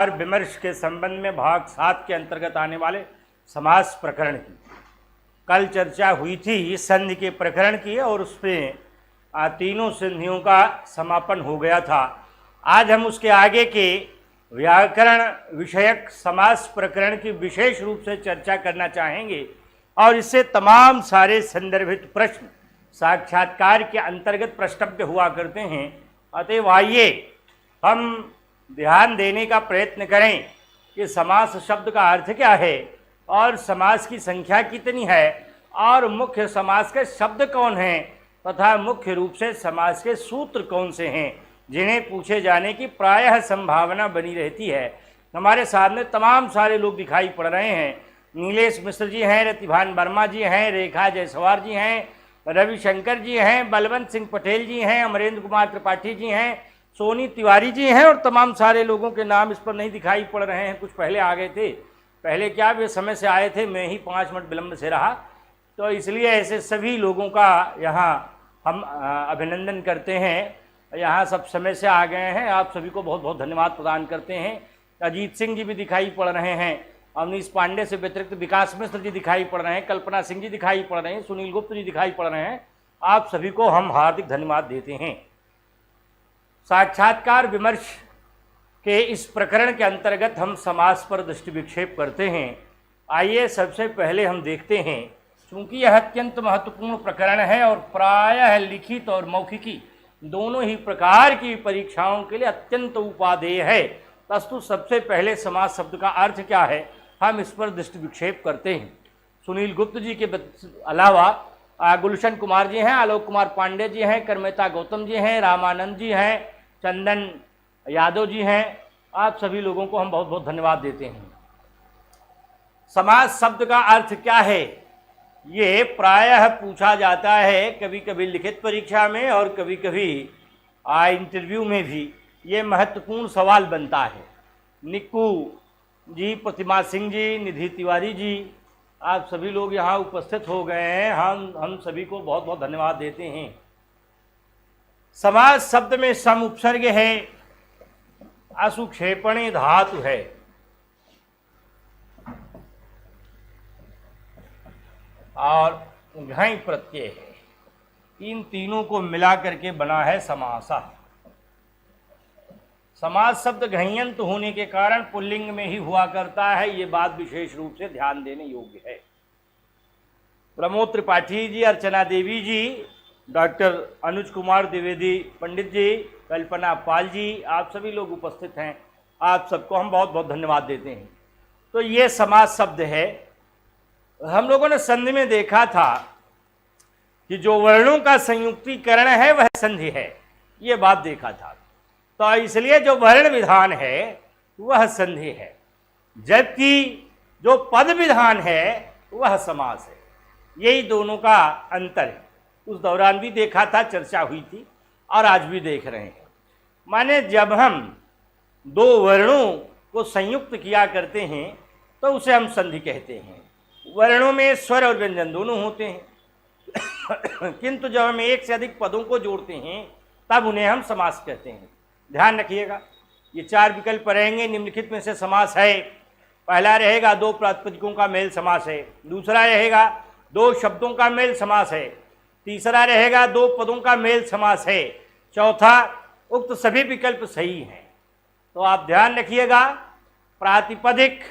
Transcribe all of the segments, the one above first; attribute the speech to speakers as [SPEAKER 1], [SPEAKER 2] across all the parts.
[SPEAKER 1] और विमर्श के संबंध में भाग 7 के अंतर्गत आने वाले समास प्रकरण की कल चर्चा हुई थी। संधि के प्रकरण की और उसमें तीनों संधियों का समापन हो गया था। आज हम उसके आगे के व्याकरण विषयक समास प्रकरण की विशेष रूप से चर्चा करना चाहेंगे और इससे तमाम सारे संदर्भित प्रश्न साक्षात्कार के अंतर्गत प्रश्नव्य हुआ करते हैं। अतएव आइए हम ध्यान देने का प्रयत्न करें कि समास शब्द का अर्थ क्या है और समास की संख्या कितनी है और मुख्य समास के शब्द कौन हैं तथा मुख्य रूप से समास के सूत्र कौन से हैं जिन्हें पूछे जाने की प्रायः संभावना बनी रहती है। हमारे सामने तमाम सारे लोग दिखाई पड़ रहे हैं। नीलेश मिश्र जी हैं, रतिभान वर्मा जी हैं, रेखा जायसवाल जी हैं, रविशंकर जी हैं, बलवंत सिंह पटेल जी हैं, अमरेंद्र कुमार त्रिपाठी जी हैं, सोनी तिवारी जी हैं और तमाम सारे लोगों के नाम इस पर नहीं दिखाई पड़ रहे हैं। कुछ पहले आ गए थे, पहले क्या वे समय से आए थे, मैं ही 5 मिनट विलम्ब से रहा, तो इसलिए ऐसे सभी लोगों का यहाँ हम अभिनंदन करते हैं। यहाँ सब समय से आ गए हैं, आप सभी को बहुत बहुत धन्यवाद प्रदान करते हैं। अजीत सिंह जी भी दिखाई पड़ रहे हैं, अवनीश पांडे से व्यतिरिक्त विकास मिश्र जी दिखाई पड़ रहे हैं, कल्पना सिंह जी दिखाई पड़ रहे हैं, सुनील गुप्त जी दिखाई पड़ रहे हैं। आप सभी को हम हार्दिक धन्यवाद देते हैं। साक्षात्कार विमर्श के इस प्रकरण के अंतर्गत हम समास पर दृष्टि विक्षेप करते हैं। आइए सबसे पहले हम देखते हैं, चूंकि यह अत्यंत महत्वपूर्ण प्रकरण है और प्रायः लिखित और मौखिकी दोनों ही प्रकार की परीक्षाओं के लिए अत्यंत उपादेय है, तस्तु सबसे पहले समास शब्द का अर्थ क्या है हम इस पर दृष्टि विक्षेप करते हैं। सुनील गुप्त जी के अलावा गुलशन कुमार जी हैं, आलोक कुमार पांडे जी हैं, करमेता गौतम जी हैं, रामानंद जी हैं, चंदन यादव जी हैं। आप सभी लोगों को हम बहुत बहुत धन्यवाद देते हैं। समास शब्द का अर्थ क्या है ये प्रायः पूछा जाता है, कभी कभी लिखित परीक्षा में और कभी कभी इंटरव्यू में भी ये महत्वपूर्ण सवाल बनता है। निक्कू जी, प्रतिमा सिंह जी, निधि तिवारी जी, आप सभी लोग यहाँ उपस्थित हो गए हैं, हम सभी को बहुत बहुत धन्यवाद देते हैं। समास शब्द में सम उपसर्ग है, असुक्षेपणे धातु है और घई प्रत्यय है। इन तीनों को मिला करके बना है समासा। समास शब्द घयंत होने के कारण पुल्लिंग में ही हुआ करता है, ये बात विशेष रूप से ध्यान देने योग्य है। प्रमोद त्रिपाठी जी, अर्चना देवी जी, डॉक्टर अनुज कुमार द्विवेदी पंडित जी, कल्पना पाल जी, आप सभी लोग उपस्थित हैं। आप सबको हम बहुत बहुत धन्यवाद देते हैं। तो ये समास शब्द है। हम लोगों ने संधि में देखा था कि जो वर्णों का संयुक्तीकरण है वह संधि है, ये बात देखा था। तो इसलिए जो वर्ण विधान है वह संधि है, जबकि जो पद विधान है वह समास है। यही दोनों का अंतर है। उस दौरान भी देखा था, चर्चा हुई थी और आज भी देख रहे हैं। माने जब हम दो वर्णों को संयुक्त किया करते हैं तो उसे हम संधि कहते हैं। वर्णों में स्वर और व्यंजन दोनों होते हैं किंतु जब हम एक से अधिक पदों को जोड़ते हैं तब उन्हें हम समास कहते हैं। ध्यान रखिएगा, ये 4 विकल्प रहेंगे। निम्नलिखित में से समास है। पहला रहेगा 2 प्रातिपदिकों का मेल समास है, दूसरा रहेगा 2 शब्दों का मेल समास है, तीसरा रहेगा 2 पदों का मेल समास है, चौथा उक्त सभी विकल्प सही हैं। तो आप ध्यान रखिएगा, प्रातिपदिक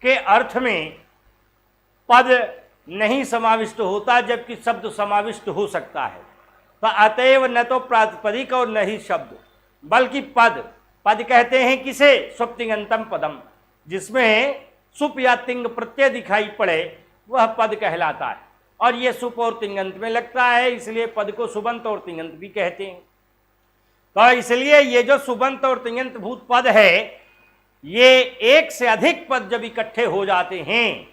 [SPEAKER 1] के अर्थ में पद नहीं समाविष्ट होता जबकि शब्द समाविष्ट हो सकता है। तो अतएव न तो प्रातिपदिक और न ही शब्द बल्कि पद। पद कहते हैं किसे? सुप्तिंगंतम पदम, जिसमें सुप या तिंग प्रत्यय दिखाई पड़े वह पद कहलाता है। और ये सुप और तिंगंत में लगता है, इसलिए पद को सुबंत और तिंगंत भी कहते हैं। तो इसलिए ये जो सुबंत और तिंगंत भूत पद है, ये एक से अधिक पद जब इकट्ठे हो जाते हैं,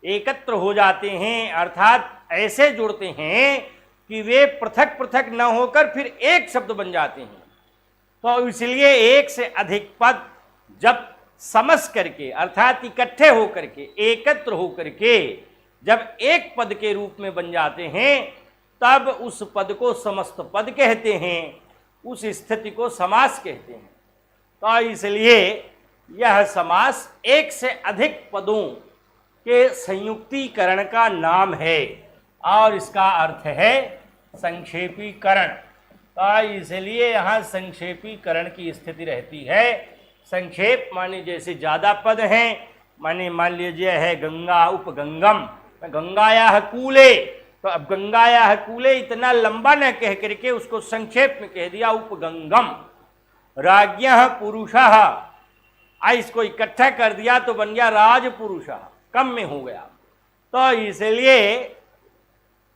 [SPEAKER 1] एकत्र हो जाते हैं, अर्थात ऐसे जुड़ते हैं कि वे पृथक पृथक न होकर फिर एक शब्द बन जाते हैं। तो इसलिए एक से अधिक पद जब समस करके अर्थात इकट्ठे होकर के, एकत्र होकर के जब एक पद के रूप में बन जाते हैं तब उस पद को समस्त पद कहते हैं, उस स्थिति को समास कहते हैं। तो इसलिए यह समास एक से अधिक पदों के संयुक्तीकरण का नाम है और इसका अर्थ है संक्षेपीकरण। तो इसलिए यहाँ संक्षेपीकरण की स्थिति रहती है। संक्षेप माने जैसे ज़्यादा पद हैं, माने मान लीजिए है गंगा उपगंगम, गंगाया कूले, तो अब गंगाया कूले इतना लंबा न कह करके उसको संक्षेप में कह दिया उपगंगम। राज्ञः पुरुषः, इसको इकट्ठा कर दिया तो बन गया राजपुरुषः, कम में हो गया। तो इसलिए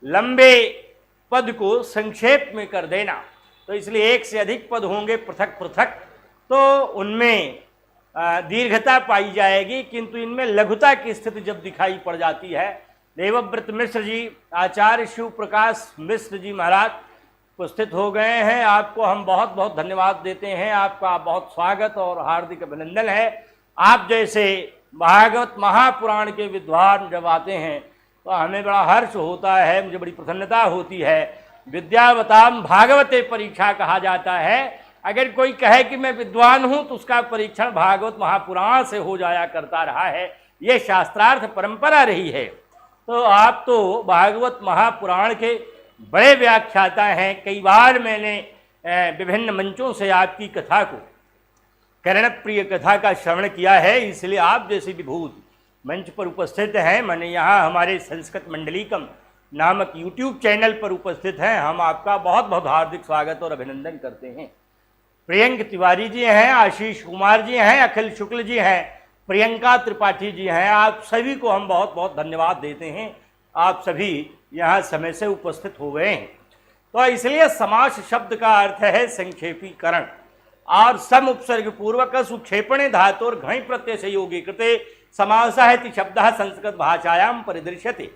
[SPEAKER 1] लंबे पद को संक्षेप में कर देना, तो इसलिए एक से अधिक पद होंगे पृथक पृथक तो उनमें दीर्घता पाई जाएगी, किंतु इनमें लघुता की स्थिति जब दिखाई पड़ जाती है। देवव्रत मिश्र जी, आचार्य शिव प्रकाश मिश्र जी महाराज उपस्थित हो गए हैं। आपको हम बहुत बहुत धन्यवाद देते हैं, आपका बहुत स्वागत और हार्दिक अभिनंदन है। आप जैसे भागवत महापुराण के विद्वान जब आते हैं तो हमें बड़ा हर्ष होता है, मुझे बड़ी प्रसन्नता होती है। विद्यावताम भागवते परीक्षा कहा जाता है। अगर कोई कहे कि मैं विद्वान हूं तो उसका परीक्षण भागवत महापुराण से हो जाया करता रहा है, ये शास्त्रार्थ परंपरा रही है। तो आप तो भागवत महापुराण के बड़े व्याख्याता हैं। कई बार मैंने विभिन्न मंचों से आपकी कथा को, कर्णप्रिय कथा का श्रवण किया है, इसलिए आप जैसे विभूत मंच पर उपस्थित हैं। मैंने यहाँ हमारे संस्कृत मंडलीकम नामक यूट्यूब चैनल पर उपस्थित हैं। हम आपका बहुत बहुत हार्दिक स्वागत और अभिनंदन करते हैं। प्रियंक तिवारी जी हैं, आशीष कुमार जी हैं, अखिल शुक्ल जी हैं, प्रियंका त्रिपाठी जी हैं। आप सभी को हम बहुत बहुत धन्यवाद देते हैं। आप सभी यहाँ समय से उपस्थित हो गए हैं। तो इसलिए समास शब्द का अर्थ है संक्षेपीकरण और सम उपसर्ग पूर्वक सुक्षेपणे धातु और घई प्रत्यय से योगी कृते समासः इति शब्दः संस्कृत भाषायाम परिदृश्यते।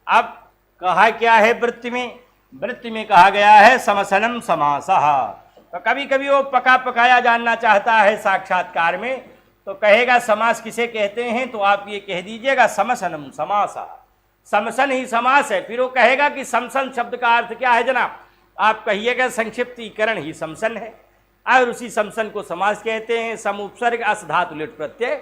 [SPEAKER 1] अब कहा क्या है वृत्ति में? वृत्ति में कहा गया है समसनम समासः। तो कभी कभी वो पका पकाया जानना चाहता है साक्षात्कार में, तो कहेगा समास किसे कहते हैं, तो आप ये कह दीजिएगा समसनम समासः, समसन ही समास है। फिर वो कहेगा कि समसन शब्द का अर्थ क्या है जनाब, आप कहिएगा संक्षिप्तीकरण ही समसन है और उसी समसन को समास कहते हैं। सम उपसर्ग अस धातु लिट प्रत्यय।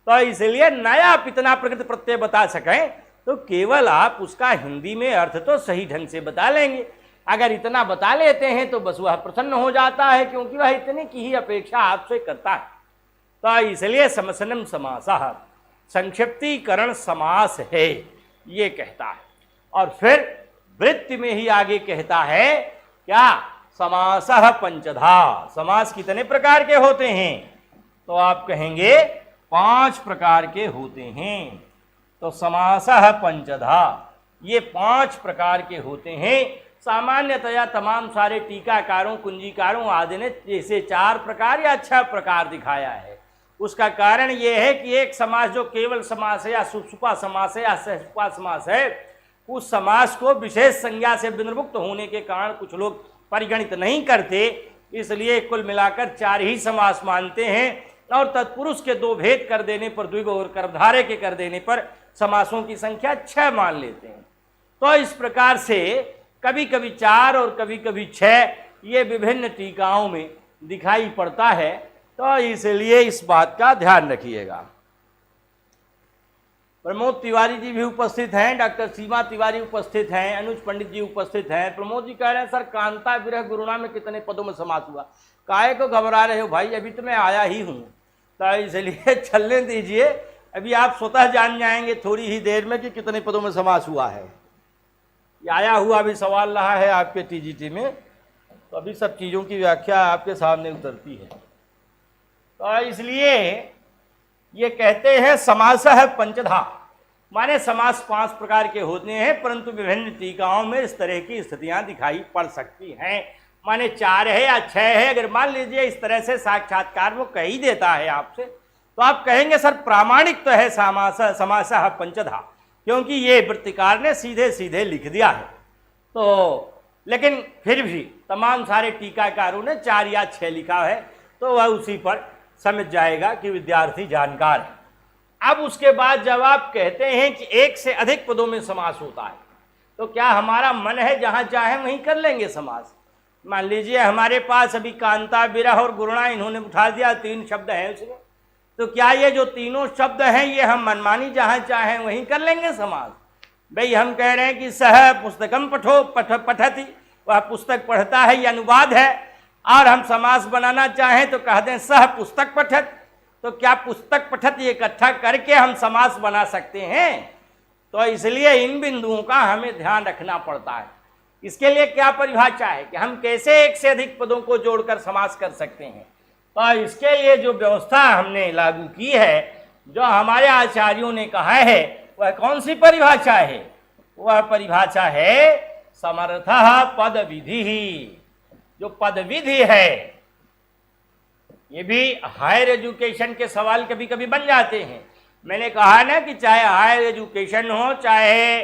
[SPEAKER 1] तो इसलिए नया आप इतना प्रकृत प्रत्यय बता सकें तो केवल आप उसका हिंदी में अर्थ तो सही ढंग से बता लेंगे। अगर इतना बता लेते हैं तो बस वह प्रसन्न हो जाता है, क्योंकि वह इतने की ही अपेक्षा आपसे करता है। तो इसलिए समसनम समासः संक्षिप्तीकरण समास है, ये कहता है। और फिर वृत्ति में ही आगे कहता है क्या, समासः पंचधा। समास कितने प्रकार के होते हैं, तो आप कहेंगे 5 प्रकार के होते हैं। तो समासः पंचधा, ये 5 प्रकार के होते हैं। सामान्यतया तमाम सारे टीकाकारों कुंजीकारों आदि ने जैसे 4 प्रकार या 6 प्रकार दिखाया है। उसका कारण यह है कि एक समास जो केवल समास है या सुषुप्ता समास है या सहसुप्ता समास है, उस समास को विशेष संज्ञा से विनिर्मुक्त होने के कारण कुछ लोग परिगणित नहीं करते, इसलिए कुल मिलाकर 4 ही समास मानते हैं। और तत्पुरुष के 2 भेद कर देने पर, द्विगु और कर्मधारय के कर देने पर समासों की संख्या 6 मान लेते हैं। तो इस प्रकार से कभी कभी 4 और कभी कभी 6 ये विभिन्न टीकाओं में दिखाई पड़ता है। तो इसलिए इस बात का ध्यान रखिएगा। प्रमोद तिवारी जी भी उपस्थित हैं, डॉक्टर सीमा तिवारी उपस्थित हैं, अनुज पंडित जी उपस्थित हैं। प्रमोद जी कह रहे हैं सर कांता विरह गुरुणा में कितने पदों में समास हुआ? काहे को घबरा रहे हो भाई, अभी तो मैं आया ही हूँ, तो इसलिए चलने दीजिए। अभी आप स्वतः जान जाएंगे थोड़ी ही देर में कि कितने पदों में समास हुआ है। आया हुआ अभी सवाल रहा है आपके टीजीटी में, तो अभी सब चीज़ों की व्याख्या आपके सामने उतरती है। तो इसलिए ये कहते हैं समासः पंचधा, माने समास 5 प्रकार के होते हैं, परंतु विभिन्न टीकाओं में इस तरह की स्थितियां दिखाई पड़ सकती हैं। माने 4 है या 6 है, अगर मान लीजिए इस तरह से साक्षात्कार वो कह ही देता है आपसे, तो आप कहेंगे सर प्रामाणिक तो है समासः पंचधा, क्योंकि ये वृत्तिकार ने सीधे सीधे लिख दिया है। तो लेकिन फिर भी तमाम सारे टीकाकारों ने 4 या 6 लिखा है, तो वह उसी पर समझ जाएगा कि विद्यार्थी जानकार है। अब उसके बाद जब आप कहते हैं कि 1 से अधिक पदों में समास होता है, तो क्या हमारा मन है जहाँ चाहे वहीं कर लेंगे समास? मान लीजिए हमारे पास अभी कांता विरह और गुरुणा इन्होंने उठा दिया, 3 शब्द हैं उसमें, तो क्या ये जो तीनों शब्द हैं ये हम मनमानी जहां चाहें वहीं कर लेंगे समास? भाई हम कह रहे हैं कि सह पुस्तकम पठो पठती, वह पुस्तक पढ़ता है, ये अनुवाद है, और हम समास बनाना चाहें तो कह दें सह पुस्तक पठत। तो क्या पुस्तक पठत ये इकट्ठा करके हम समास बना सकते हैं? तो इसलिए इन बिंदुओं का हमें ध्यान रखना पड़ता है। इसके लिए क्या परिभाषा है कि हम कैसे एक से अधिक पदों को जोड़कर समास कर सकते हैं? तो इसके लिए जो व्यवस्था हमने लागू की है, जो हमारे आचार्यों ने कहा है, वह कौन सी परिभाषा है? वह परिभाषा है समर्थः पद विधि। जो पद विधि है, ये भी हायर एजुकेशन के सवाल कभी कभी बन जाते हैं। मैंने कहा ना कि चाहे हायर एजुकेशन हो, चाहे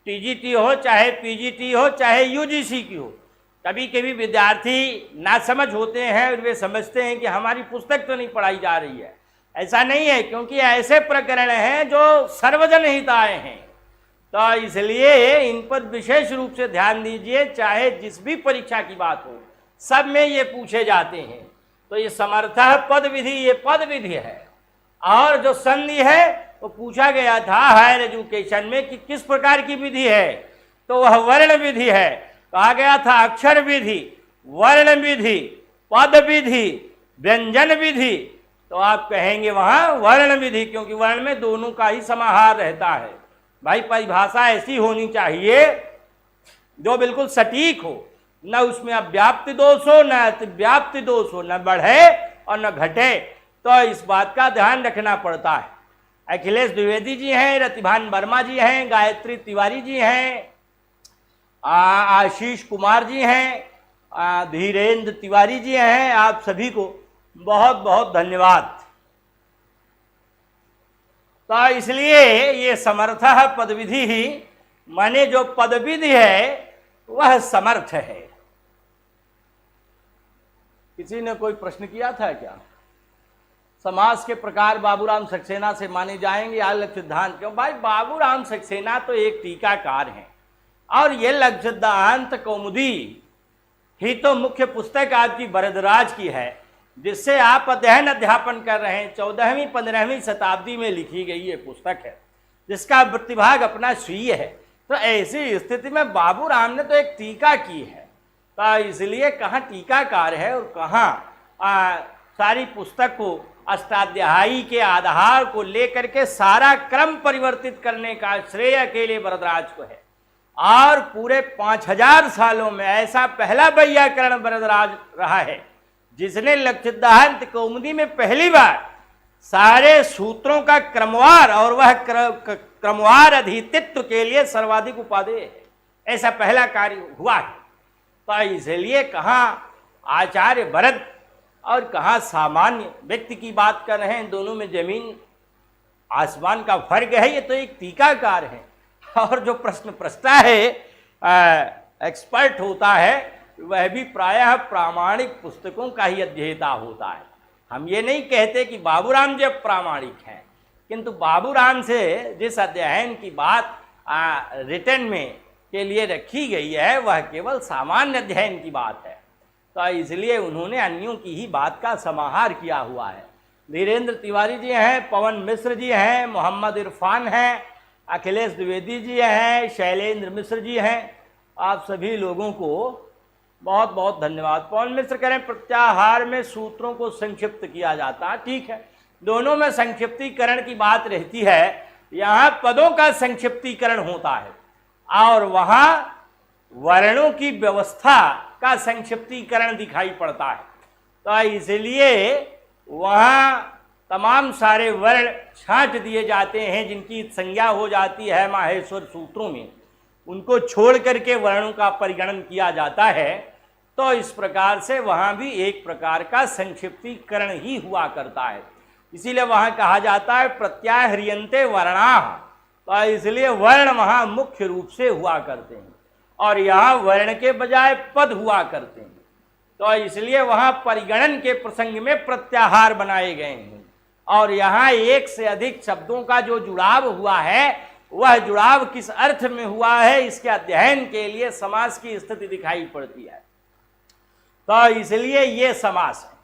[SPEAKER 1] टीजीटी हो, चाहे पीजीटी हो, चाहे यूजीसी की हो, कभी कभी विद्यार्थी नासमझ होते हैं और वे समझते हैं कि हमारी पुस्तक तो नहीं पढ़ाई जा रही है। ऐसा नहीं है, क्योंकि ऐसे प्रकरण हैं जो सर्वजन हिताय हैं। तो इसलिए इन पर विशेष रूप से ध्यान दीजिए। चाहे जिस भी परीक्षा की बात हो, सब में ये पूछे जाते हैं। तो ये समर्थः पद विधि, ये पद विधि है। और जो संधि है वो पूछा गया था हायर एजुकेशन में कि किस प्रकार की विधि है, तो वह वर्ण विधि है। कहा गया था अक्षर विधि, वर्ण विधि, पद विधि, व्यंजन विधि। तो आप कहेंगे वहां वर्ण विधि, क्योंकि वर्ण में दोनों का ही समाहार रहता है। भाई परिभाषा ऐसी होनी चाहिए जो बिल्कुल सटीक हो, न उसमें अव्याप्ति दोष हो, न अतिव्याप्ति दोष हो, न बढ़े और न घटे। तो इस बात का ध्यान रखना पड़ता है। अखिलेश द्विवेदी जी हैं, रतिभान वर्मा जी हैं, गायत्री तिवारी जी हैं, आशीष कुमार जी हैं, धीरेन्द्र तिवारी जी हैं। आप सभी को बहुत बहुत धन्यवाद। तो इसलिए ये समर्थः पदविधि ही, माने जो पदविधि है वह समर्थ है। किसी ने कोई प्रश्न किया था क्या? समास के प्रकार बाबूराम सक्सेना से माने जाएंगे या लक्ष्य सिद्धांत? क्यों भाई, बाबूराम सक्सेना तो एक टीकाकार हैं और ये लक्ष्य सिद्धांत कौमुदी ही तो मुख्य पुस्तक आपकी वरदराज की है, जिससे आप अध्ययन अध्यापन कर रहे हैं। 14वीं 15वीं शताब्दी में लिखी गई ये पुस्तक है, जिसका प्रतिभाग अपना स्वीय है। तो ऐसी स्थिति में बाबूराम ने तो एक टीका की है। तो इसलिए कहाँ टीकाकार है और कहाँ सारी पुस्तक को अष्टाध्यायी के आधार को लेकर के सारा क्रम परिवर्तित करने का श्रेय अकेले वरदराज को है। और पूरे 5000 सालों में ऐसा पहला वैयाकरण वरदराज रहा है जिसने लक्ष्य सिद्धांत कौमुदी में पहली बार सारे सूत्रों का क्रमवार और वह क्रमवार अधितित्व के लिए सर्वाधिक उपादेय है। ऐसा पहला कार्य हुआ है। तो इसलिए कहाँ आचार्य भरत और कहाँ सामान्य व्यक्ति की बात कर रहे हैं, दोनों में जमीन आसमान का फर्क है। ये तो एक टीकाकार है और जो प्रश्न पूछता है एक्सपर्ट होता है, वह भी प्रायः प्रामाणिक पुस्तकों का ही अध्येता होता है। हम ये नहीं कहते कि बाबूराम जी प्रामाणिक हैं, किंतु बाबूराम से जिस अध्ययन की बात रिटर्न में के लिए रखी गई है वह केवल सामान्य अध्ययन की बात है। तो इसलिए उन्होंने अन्यों की ही बात का समाहार किया हुआ है। धीरेन्द्र तिवारी जी हैं, पवन मिश्र जी हैं, मोहम्मद इरफान हैं, अखिलेश द्विवेदी जी हैं, शैलेंद्र मिश्र जी हैं। आप सभी लोगों को बहुत बहुत धन्यवाद। पवन मिश्र करें प्रत्याहार में सूत्रों को संक्षिप्त किया जाता है, ठीक है, दोनों में संक्षिप्तीकरण की बात रहती है। यहाँ पदों का संक्षिप्तीकरण होता है और वहाँ वर्णों की व्यवस्था का संक्षिप्तीकरण दिखाई पड़ता है। तो इसलिए वहाँ तमाम सारे वर्ण छांट दिए जाते हैं जिनकी संज्ञा हो जाती है माहेश्वर सूत्रों में, उनको छोड़ करके वर्णों का परिगणन किया जाता है। तो इस प्रकार से वहाँ भी एक प्रकार का संक्षिप्तीकरण ही हुआ करता है। इसीलिए वहाँ कहा जाता है प्रत्याह्रियन्ते वर्णाः। तो इसलिए वर्ण वहाँ मुख्य रूप से हुआ करते हैं और यहाँ वर्ण के बजाय पद हुआ करते हैं। तो इसलिए वहाँ परिगणन के प्रसंग में प्रत्याहार बनाए गए हैं और यहाँ एक से अधिक शब्दों का जो जुड़ाव हुआ है वह जुड़ाव किस अर्थ में हुआ है, इसके अध्ययन के लिए समास की स्थिति दिखाई पड़ती है। तो इसलिए ये समास है।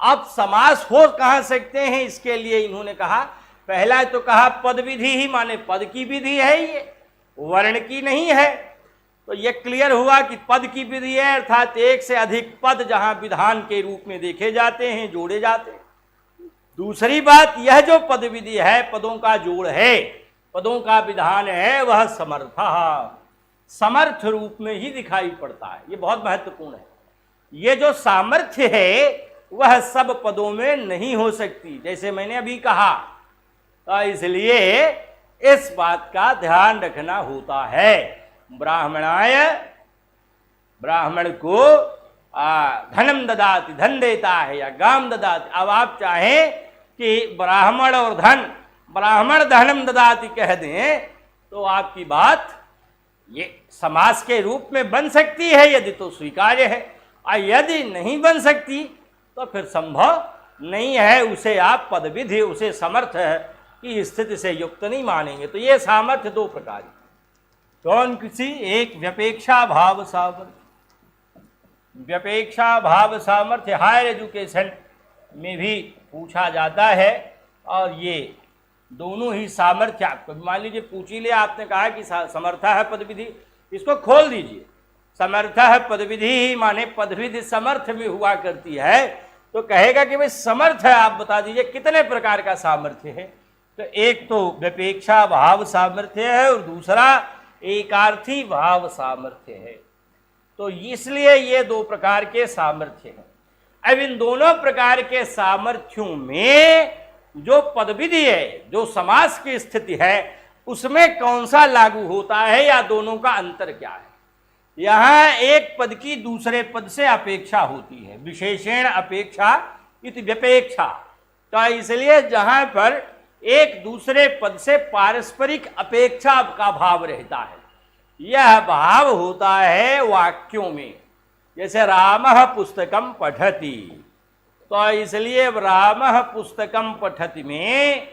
[SPEAKER 1] अब समास हो कहाँ सकते हैं, इसके लिए इन्होंने कहा, पहला तो कहा पद विधि ही, माने पद की विधि है, ये वर्ण की नहीं है। तो ये क्लियर हुआ कि पद की विधि है, अर्थात एक से अधिक पद जहां विधान के रूप में देखे जाते हैं, जोड़े जाते हैं। दूसरी बात, यह जो पद विधि है, पदों का जोड़ है, पदों का विधान है, वह समर्थ रूप में ही दिखाई पड़ता है। ये बहुत महत्वपूर्ण है। ये जो सामर्थ्य है वह सब पदों में नहीं हो सकती, जैसे मैंने अभी कहा। तो इसलिए इस बात का ध्यान रखना होता है। ब्राह्मणाय, ब्राह्मण को धनम ददाति, धन देता है, या गाम ददाति। अब आप चाहें कि ब्राह्मण और धन, ब्राह्मण धनम ददाति कह दें तो आपकी बात ये समास के रूप में बन सकती है, यदि तो स्वीकार्य है, और यदि नहीं बन सकती तो फिर संभव नहीं है, उसे आप पद विधि, उसे समर्थ की स्थिति से युक्त नहीं मानेंगे। तो ये सामर्थ्य दो प्रकार की। कौन किसी? एक व्यपेक्षा भाव सामर्थ्य। व्यपेक्षा भाव सामर्थ्य हायर एजुकेशन में भी पूछा जाता है, और ये दोनों ही सामर्थ्य आपको, मान लीजिए पूछ ही लिया, आपने कहा कि समर्था है पद विधि, इसको खोल दीजिए। समर्था है पद विधि ही, माने पद विधि समर्थ में हुआ करती है, तो कहेगा कि भाई समर्थ है, आप बता दीजिए कितने प्रकार का सामर्थ्य है। तो एक तो व्यपेक्षा भाव सामर्थ्य है और दूसरा एकार्थी भाव सामर्थ्य है। तो इसलिए ये दो प्रकार के सामर्थ्य हैं। अब इन दोनों प्रकार के सामर्थ्यों में जो पद विधि है, जो समास की स्थिति है, उसमें कौन सा लागू होता है, या दोनों का अंतर क्या है? यहां एक पद की दूसरे पद से अपेक्षा होती है, विशेषण अपेक्षा इति व्यपेक्षा। तो इसलिए जहां पर एक दूसरे पद से पारस्परिक अपेक्षा का भाव रहता है, यह भाव होता है वाक्यों में। जैसे रामः पुस्तकम पठति, तो इसलिए रामः पुस्तकम पठति में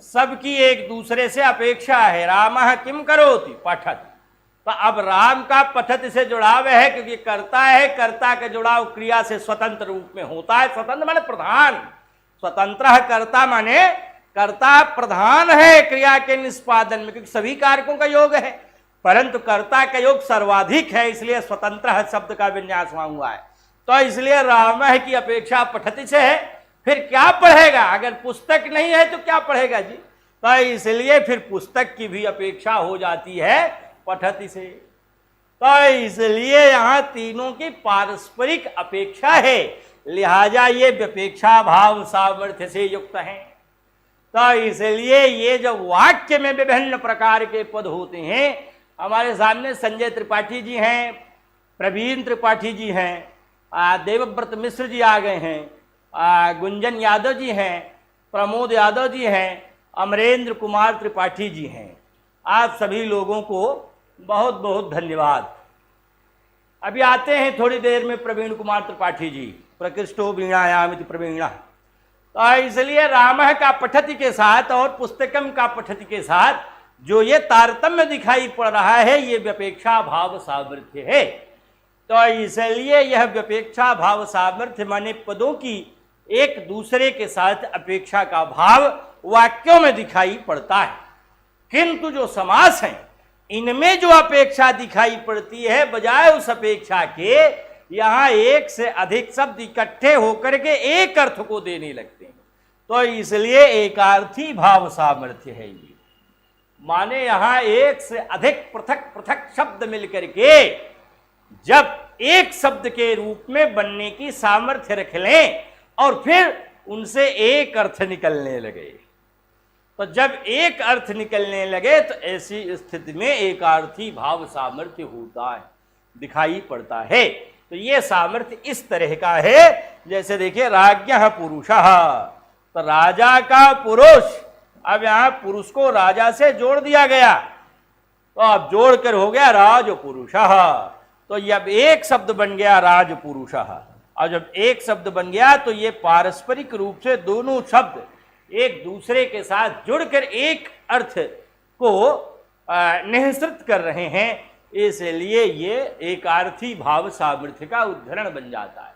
[SPEAKER 1] सबकी एक दूसरे से अपेक्षा है। रामः किम करोति, पठति। तो अब राम का पठति से जुड़ाव है, क्योंकि कर्ता है, कर्ता का जुड़ाव क्रिया से स्वतंत्र रूप में होता है। स्वतंत्र माने प्रधान, स्वतंत्र कर्ता माने कर्ता प्रधान है क्रिया के निष्पादन में, क्योंकि सभी कारकों का योग है, परंतु कर्ता का योग सर्वाधिक है, इसलिए स्वतंत्र शब्द का विन्यास वहां हुआ है। तो इसलिए राम की अपेक्षा पठति से है। फिर क्या पढ़ेगा? अगर पुस्तक नहीं है तो क्या पढ़ेगा जी? तो इसलिए फिर पुस्तक की भी अपेक्षा हो जाती है पठति से। तो इसलिए यहां तीनों की पारस्परिक अपेक्षा है, लिहाजा ये व्यपेक्षा भाव सामर्थ्य से युक्त है। तो इसलिए ये जो वाक्य में विभिन्न प्रकार के पद होते हैं, हमारे सामने संजय त्रिपाठी जी हैं, प्रवीण त्रिपाठी जी हैं, देवव्रत मिश्र जी आ गए हैं, गुंजन यादव जी हैं, प्रमोद यादव जी हैं, अमरेंद्र कुमार त्रिपाठी जी हैं। आप सभी लोगों को बहुत बहुत धन्यवाद। अभी आते हैं थोड़ी देर में प्रवीण कुमार त्रिपाठी जी, प्रकृष्टो वीणायामिति प्रवीणा। तो इसलिए रामः का पठति के साथ और पुस्तकम का पठति के साथ जो ये तारतम्य दिखाई पड़ रहा है, ये व्यपेक्षा भाव सामर्थ्य है। तो इसलिए यह व्यपेक्षा भाव सामर्थ्य माने पदों की एक दूसरे के साथ अपेक्षा का भाव वाक्यों में दिखाई पड़ता है। किंतु जो समास हैं, इनमें जो अपेक्षा दिखाई पड़ती है, बजाय उस अपेक्षा के यहाँ एक से अधिक शब्द इकट्ठे होकर के एक अर्थ को देने लगते हैं। तो इसलिए एकार्थी भाव सामर्थ्य है ये, माने यहाँ एक से अधिक पृथक पृथक शब्द मिलकर के जब एक शब्द के रूप में बनने की सामर्थ्य रख लें और फिर उनसे एक अर्थ निकलने लगे। तो जब एक अर्थ निकलने लगे तो ऐसी स्थिति में एकार्थी भाव सामर्थ्य होता है, दिखाई पड़ता है। तो ये सामर्थ्य इस तरह का है, जैसे देखिए राज्ञः पुरुषः, तो राजा का पुरुष। अब यहाँ पुरुष को राजा से जोड़ दिया गया, तो अब जोड़कर हो गया राजपुरुषः। तो जब एक शब्द बन गया राजपुरुषः, और जब एक शब्द बन गया तो ये पारस्परिक रूप से दोनों शब्द एक दूसरे के साथ जुड़कर एक अर्थ को निःसृत कर रहे हैं। इसलिए ये एकार्थी भाव सामर्थ्य का उदाहरण बन जाता है।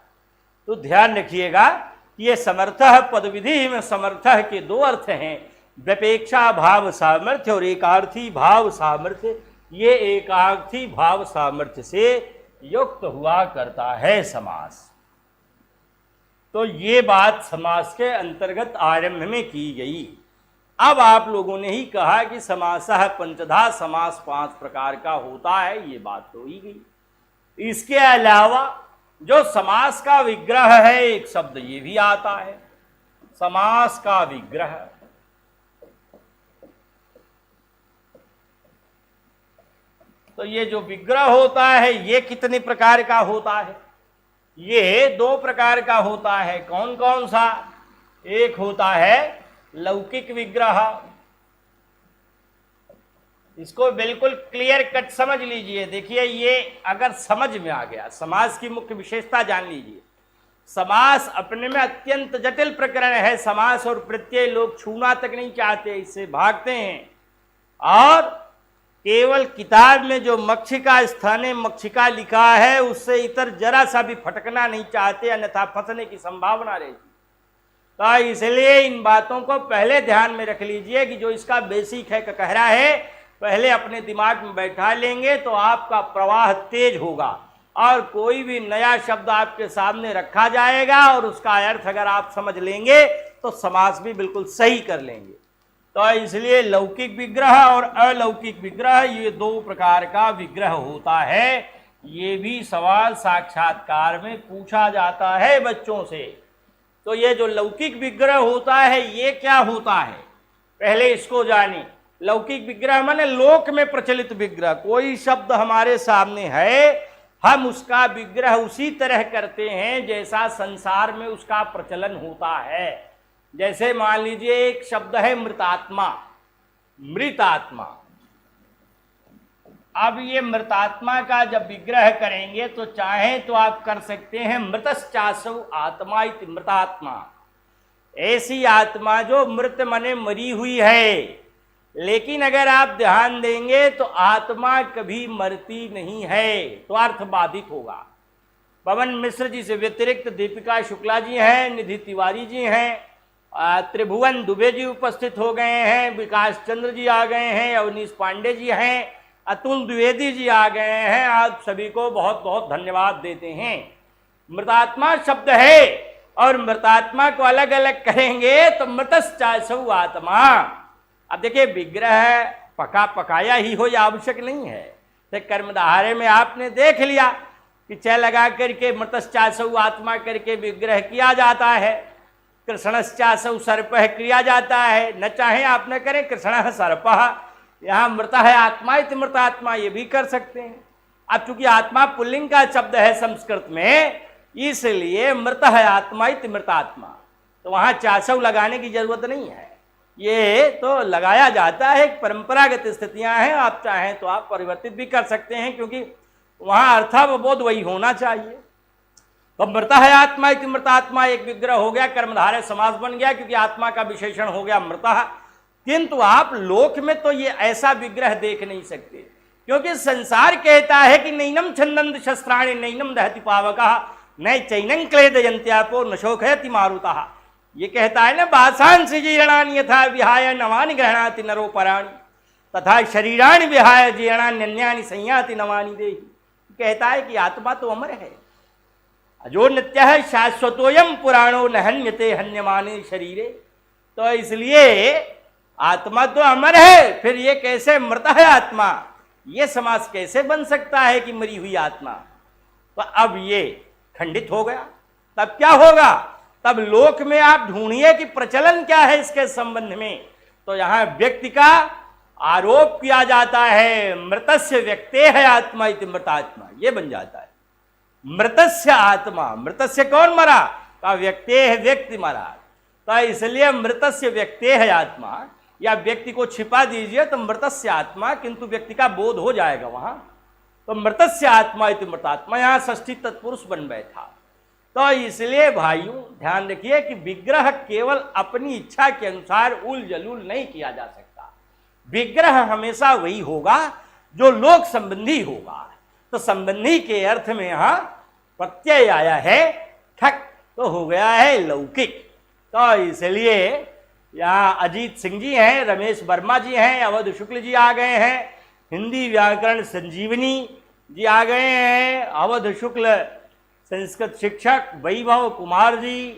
[SPEAKER 1] तो ध्यान रखिएगा कि ये समर्थः पद विधि में समर्थः के दो अर्थ हैं, व्यपेक्षा भाव सामर्थ्य और एकार्थी भाव सामर्थ्य। ये एकार्थी भाव सामर्थ्य से युक्त हुआ करता है समास। तो ये बात समास के अंतर्गत आरंभ में की गई। अब आप लोगों ने ही कहा कि समासः पंचधा, समास 5 प्रकार का होता है, ये बात तो ही गई। इसके अलावा जो समास का विग्रह है, एक शब्द ये भी आता है, समास का विग्रह। तो ये जो विग्रह होता है ये कितने प्रकार का होता है? ये 2 प्रकार का होता है। कौन कौन सा? एक होता है लौकिक विग्रह, इसको बिल्कुल क्लियर कट समझ लीजिए। देखिए, ये अगर समझ में आ गया, समास की मुख्य विशेषता जान लीजिए। समास अपने में अत्यंत जटिल प्रकरण है। समास और प्रत्यय लोग छूना तक नहीं चाहते, इससे भागते हैं, और केवल किताब में जो मक्षिका स्थाने मक्षिका लिखा है उससे इतर जरा सा भी फटकना नहीं चाहते, अन्यथा फंसने की संभावना रहती। तो इसलिए इन बातों को पहले ध्यान में रख लीजिए कि जो इसका बेसिक है, ककहरा है, पहले अपने दिमाग में बैठा लेंगे तो आपका प्रवाह तेज होगा, और कोई भी नया शब्द आपके सामने रखा जाएगा और उसका अर्थ अगर आप समझ लेंगे तो समास भी बिल्कुल सही कर लेंगे। तो इसलिए लौकिक विग्रह और अलौकिक विग्रह, ये 2 प्रकार का विग्रह होता है। ये भी सवाल साक्षात्कार में पूछा जाता है बच्चों से। तो ये जो लौकिक विग्रह होता है ये क्या होता है, पहले इसको जानिए। लौकिक विग्रह माने लोक में प्रचलित विग्रह। कोई शब्द हमारे सामने है, हम उसका विग्रह उसी तरह करते हैं जैसा संसार में उसका प्रचलन होता है। जैसे मान लीजिए एक शब्द है मृतात्मा, मृतात्मा। अब ये मृतात्मा का जब विग्रह करेंगे तो चाहे तो आप कर सकते हैं मृतश्चासौ आत्मा इति मृतात्मा, ऐसी आत्मा जो मृत मने मरी हुई है। लेकिन अगर आप ध्यान देंगे तो आत्मा कभी मरती नहीं है, तो अर्थ बाधित होगा। पवन मिश्र जी से व्यतिरिक्त दीपिका शुक्ला जी हैं, निधि तिवारी जी हैं, त्रिभुवन दुबे जी उपस्थित हो गए हैं, विकास चंद्र जी आ गए हैं, अवनीश पांडे जी हैं, अतुल द्विवेदी जी आ गए हैं। आप सभी को बहुत बहुत धन्यवाद देते हैं। मृतात्मा शब्द है और मृतात्मा को अलग अलग करेंगे तो मृतश्चासौ आत्मा। अब देखिए, विग्रह पका पकाया ही हो, यह आवश्यक नहीं है। तो कर्मधारे में आपने देख लिया कि च लगा करके मृतश्चासौ आत्मा करके विग्रह किया जाता है। कृष्णश्चासौ सर्पः किया जाता है, न चाहे आप न करें कृष्णः सर्पः, यहाँ मृता है आत्मा इति मृतात्मा, ये भी कर सकते हैं। अब चूंकि आत्मा पुल्लिंग का शब्द है संस्कृत में, इसलिए मृता है आत्मा इति मृतात्मा, तो वहाँ चासौ लगाने की जरूरत नहीं है। ये तो लगाया जाता है, परंपरागत स्थितियां हैं। आप चाहें तो आप परिवर्तित भी कर सकते हैं, क्योंकि वहाँ अर्थावबोध वही होना चाहिए। तो मृता है आत्मा इति मृतात्मा एक विग्रह हो गया, कर्मधारय समास बन गया, क्योंकि आत्मा का विशेषण हो गया मृता। किंतु आप लोक में तो ये ऐसा विग्रह देख नहीं सकते, क्योंकि संसार कहता है कि नैनम छंदन्त शस्त्राणि नैनम दहति पावकः न चैनं क्लेदयन्त्यापो न शोकयति मारुतः। ये कहता है ना, बासांसि जीर्णानि यथा विहाय नवानि गृह्णाति नरोपराणि तथा शरीराणि विहाय जीर्णान्यन्यानि संयाति नवानि देहि। कहता है कि आत्मा तो अमर है, अजो नित्य है, शाश्वतोयम पुराणो न हन्यते हन्यमाने शरीरे। तो इसलिए आत्मा तो अमर है, फिर ये कैसे मृता है आत्मा, ये समास कैसे बन सकता है कि मरी हुई आत्मा। तो अब ये खंडित हो गया। तब क्या होगा, तब लोक में आप ढूंढिए कि प्रचलन क्या है इसके संबंध में। तो यहां व्यक्ति का आरोप किया जाता है, मृतस्य व्यक्ते है आत्मा इति मृतात्मा, ये बन जाता है। मृतस्य आत्मा, मृतस्य कौन मरा, का व्यक्ते है, व्यक्ति मरा। तो इसलिए मृतस्य व्यक्ते है आत्मा, या व्यक्ति को छिपा दीजिए तो मृतस्य आत्मा, किंतु व्यक्ति का बोध हो जाएगा वहां। तो मृतस्य आत्मा इति मृतात्मा, यहां षष्ठी तत्पुरुष बन बैठा। तो इसलिए भाइयों ध्यान रखिए कि विग्रह केवल अपनी इच्छा के अनुसार उल जलूल नहीं किया जा सकता। विग्रह हमेशा वही होगा जो लोक संबंधी होगा। तो संबंधी के अर्थ में यहां प्रत्यय आया है ठक, तो हो गया है लौकिक। तो इसलिए यहाँ अजीत सिंह जी हैं, रमेश वर्मा जी हैं, अवध शुक्ल जी आ गए हैं, हिंदी व्याकरण संजीवनी जी आ गए हैं, अवध शुक्ल संस्कृत शिक्षक वैभव कुमार जी,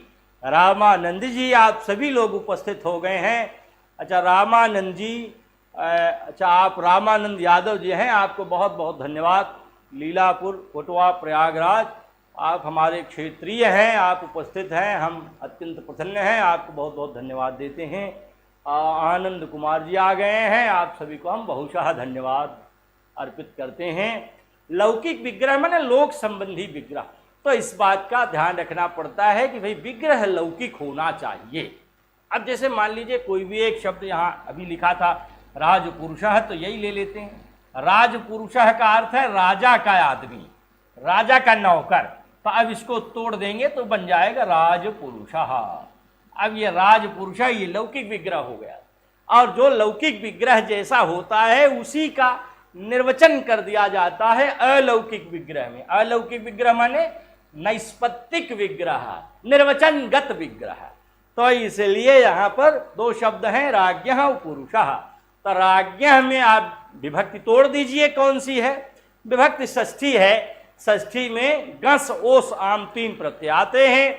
[SPEAKER 1] रामानंद जी, आप सभी लोग उपस्थित हो गए हैं। अच्छा रामानंद जी, अच्छा आप रामानंद यादव जी हैं, आपको बहुत बहुत धन्यवाद। लीलापुर कोटवा प्रयागराज, आप हमारे क्षेत्रीय हैं, आप उपस्थित हैं, हम अत्यंत प्रसन्न हैं, आपको बहुत बहुत धन्यवाद देते हैं। आनंद कुमार जी आ गए हैं, आप सभी को हम बहुशः धन्यवाद अर्पित करते हैं। लौकिक विग्रह माने लोक संबंधी विग्रह, तो इस बात का ध्यान रखना पड़ता है कि भाई विग्रह लौकिक होना चाहिए। अब जैसे मान लीजिए कोई भी एक शब्द यहाँ अभी लिखा था राजपुरुषः, तो यही ले लेते हैं। राजपुरुषः का अर्थ है राजा का आदमी, राजा का नौकर, तो अब इसको तोड़ देंगे तो बन जाएगा राजपुरुषः। अब ये राजपुरुषः ये लौकिक विग्रह हो गया, और जो लौकिक विग्रह जैसा होता है उसी का निर्वचन कर दिया जाता है अलौकिक विग्रह में। अलौकिक विग्रह माने नैष्पत्तिक विग्रह, निर्वचनगत विग्रह। तो इसलिए यहाँ पर दो शब्द हैं राज्ञः और पुरुषः। तो राज्ञः में आप विभक्ति तोड़ दीजिए, कौन सी है? विभक्ति षष्ठी है, षष्ठी में गस ओस आम तीन प्रत्यय आते हैं।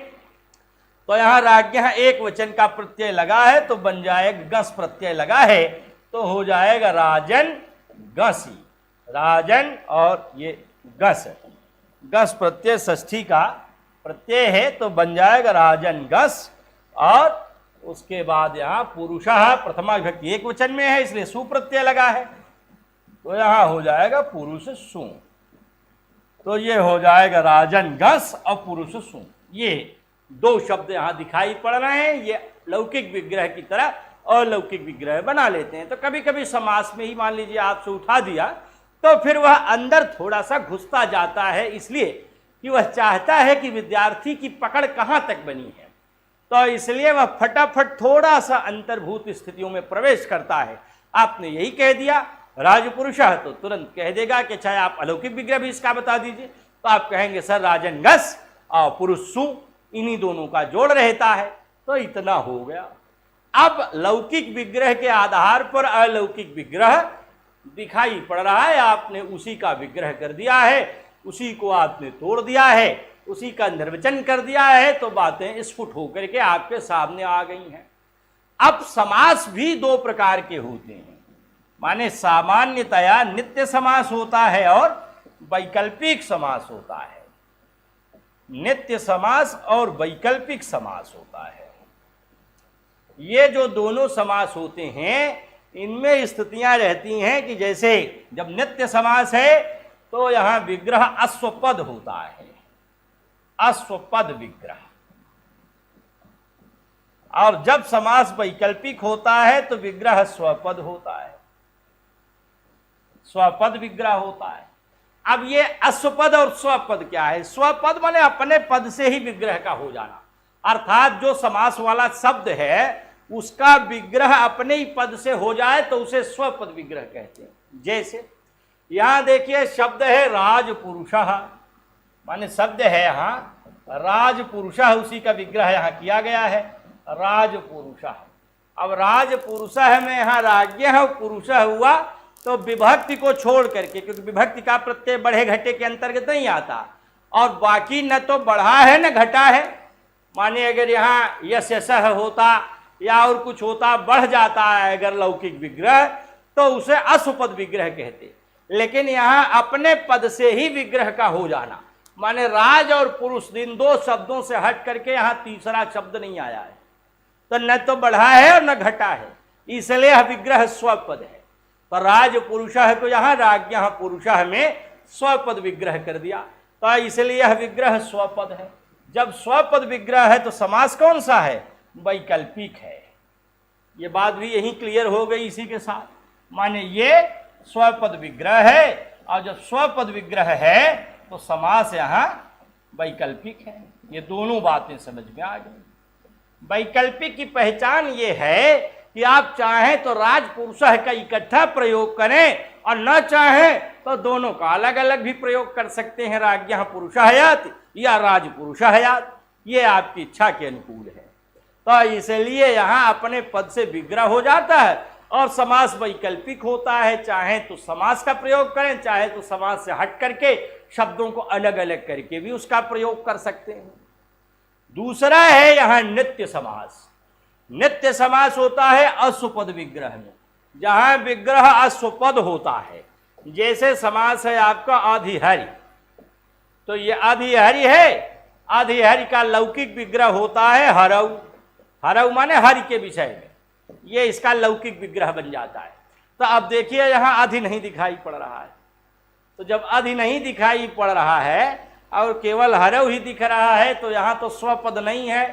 [SPEAKER 1] तो यहाँ राज्ञः एक वचन का प्रत्यय लगा है तो बन जाएगा, गस प्रत्यय लगा है तो हो जाएगा राजन गसी, राजन और ये गस, गस प्रत्यय षष्ठी का प्रत्यय है तो बन जाएगा राजन गस। और उसके बाद यहाँ पुरुषः प्रथमा विभक्ति एक वचन में है इसलिए सु प्रत्यय लगा है तो यहाँ हो जाएगा पुरुष सु। तो ये हो जाएगा राजन गस और पुरुष सु। ये दो शब्द यहाँ दिखाई पड़ रहे हैं, ये लौकिक विग्रह की तरह अलौकिक विग्रह बना लेते हैं। तो कभी कभी समास में ही मान लीजिए आपसे उठा दिया तो फिर वह अंदर थोड़ा सा घुसता जाता है, इसलिए कि वह चाहता है कि विद्यार्थी की पकड़ कहाँ तक बनी है, तो इसलिए वह फटाफट थोड़ा सा अंतर्भूत स्थितियों में प्रवेश करता है। आपने यही कह दिया राजपुरुषः तो तुरंत कह देगा कि चाहे आप अलौकिक विग्रह भी इसका बता दीजिए, तो आप कहेंगे सर राजन गस और पुरुष सु, इन्हीं दोनों का जोड़ रहता है, तो इतना हो गया। अब लौकिक विग्रह के आधार पर अलौकिक विग्रह दिखाई पड़ रहा है, आपने उसी का विग्रह कर दिया है, उसी को आपने तोड़ दिया है, उसी का निर्वचन कर दिया है, तो बातें स्फुट होकर के आपके सामने आ गई हैं। अब समास भी दो प्रकार के होते हैं, माने सामान्यतया नित्य समास होता है और वैकल्पिक समास होता है। नित्य समास और वैकल्पिक समास होता है। ये जो दोनों समास होते हैं इनमें स्थितियां रहती हैं कि जैसे जब नित्य समास है तो यहां विग्रह अश्वपद होता है, अश्वपद विग्रह, और जब समास वैकल्पिक होता है तो विग्रह स्वपद होता है, स्वपद विग्रह होता है। अब ये अश्वपद और स्वपद क्या है? स्वपद माने अपने पद से ही विग्रह का हो जाना, अर्थात जो समास वाला शब्द है उसका विग्रह अपने ही पद से हो जाए तो उसे स्वपद विग्रह कहते हैं। जैसे यहां देखिए शब्द है राजपुरुषः, माने शब्द है यहाँ राजपुरुषः, उसी का विग्रह यहाँ किया गया है राजपुरुषः। अब राजपुरुषः में यहाँ राज्ञः पुरुषः हुआ तो विभक्ति को छोड़ करके, क्योंकि विभक्ति का प्रत्यय बढ़े घटे के अंतर्गत नहीं आता, और बाकी न तो बढ़ा है न घटा है। माने अगर यहाँ यश यशः होता या और कुछ होता, बढ़ जाता है अगर लौकिक विग्रह तो उसे अश्वपद विग्रह कहते, लेकिन यहाँ अपने पद से ही विग्रह का हो जाना, माने राज और पुरुष इन दो शब्दों से हट करके यहाँ तीसरा शब्द नहीं आया है, तो न तो बढ़ा है और न घटा है, इसलिए यह विग्रह स्वपद है। तो राज पुरुषः को यहाँ राज्ञः पुरुषः में स्वपद विग्रह कर दिया, तो इसलिए यह विग्रह स्वपद है। जब स्वपद विग्रह है तो समास कौन सा है? वैकल्पिक है। ये बात भी यही क्लियर हो गई इसी के साथ, माने ये स्वपद विग्रह है, और जब स्वपद विग्रह है तो समास यहाँ वैकल्पिक है। ये दोनों बातें समझ में आ गई। वैकल्पिक की पहचान ये है कि आप चाहें तो राजपुरुषः का इकट्ठा प्रयोग करें और न चाहें तो दोनों का अलग अलग भी प्रयोग कर सकते हैं, राज्ञः पुरुषः याति या राजपुरुषः याति। ये आपकी इच्छा के अनुकूल है। तो इसलिए यहाँ अपने पद से विग्रह हो जाता है और समास वैकल्पिक होता है। चाहे तो समास का प्रयोग करें, चाहे तो समास से हट करके शब्दों को अलग अलग करके भी उसका प्रयोग कर सकते हैं। दूसरा है यहाँ नित्य समास। नित्य समास होता है अश्वपद विग्रह में, जहां विग्रह अश्वपद होता है। जैसे समास है आपका अधिहरि, तो ये अधिहरि है, अधिहरि का लौकिक विग्रह होता है हरऊ। हरऊ माने हरि के विषय में, ये इसका लौकिक विग्रह बन जाता है। तो अब देखिए यहाँ अधि नहीं दिखाई पड़ रहा है, तो जब अधि नहीं दिखाई पड़ रहा है और केवल हरऊ ही दिख रहा है, तो यहाँ तो स्वपद नहीं है,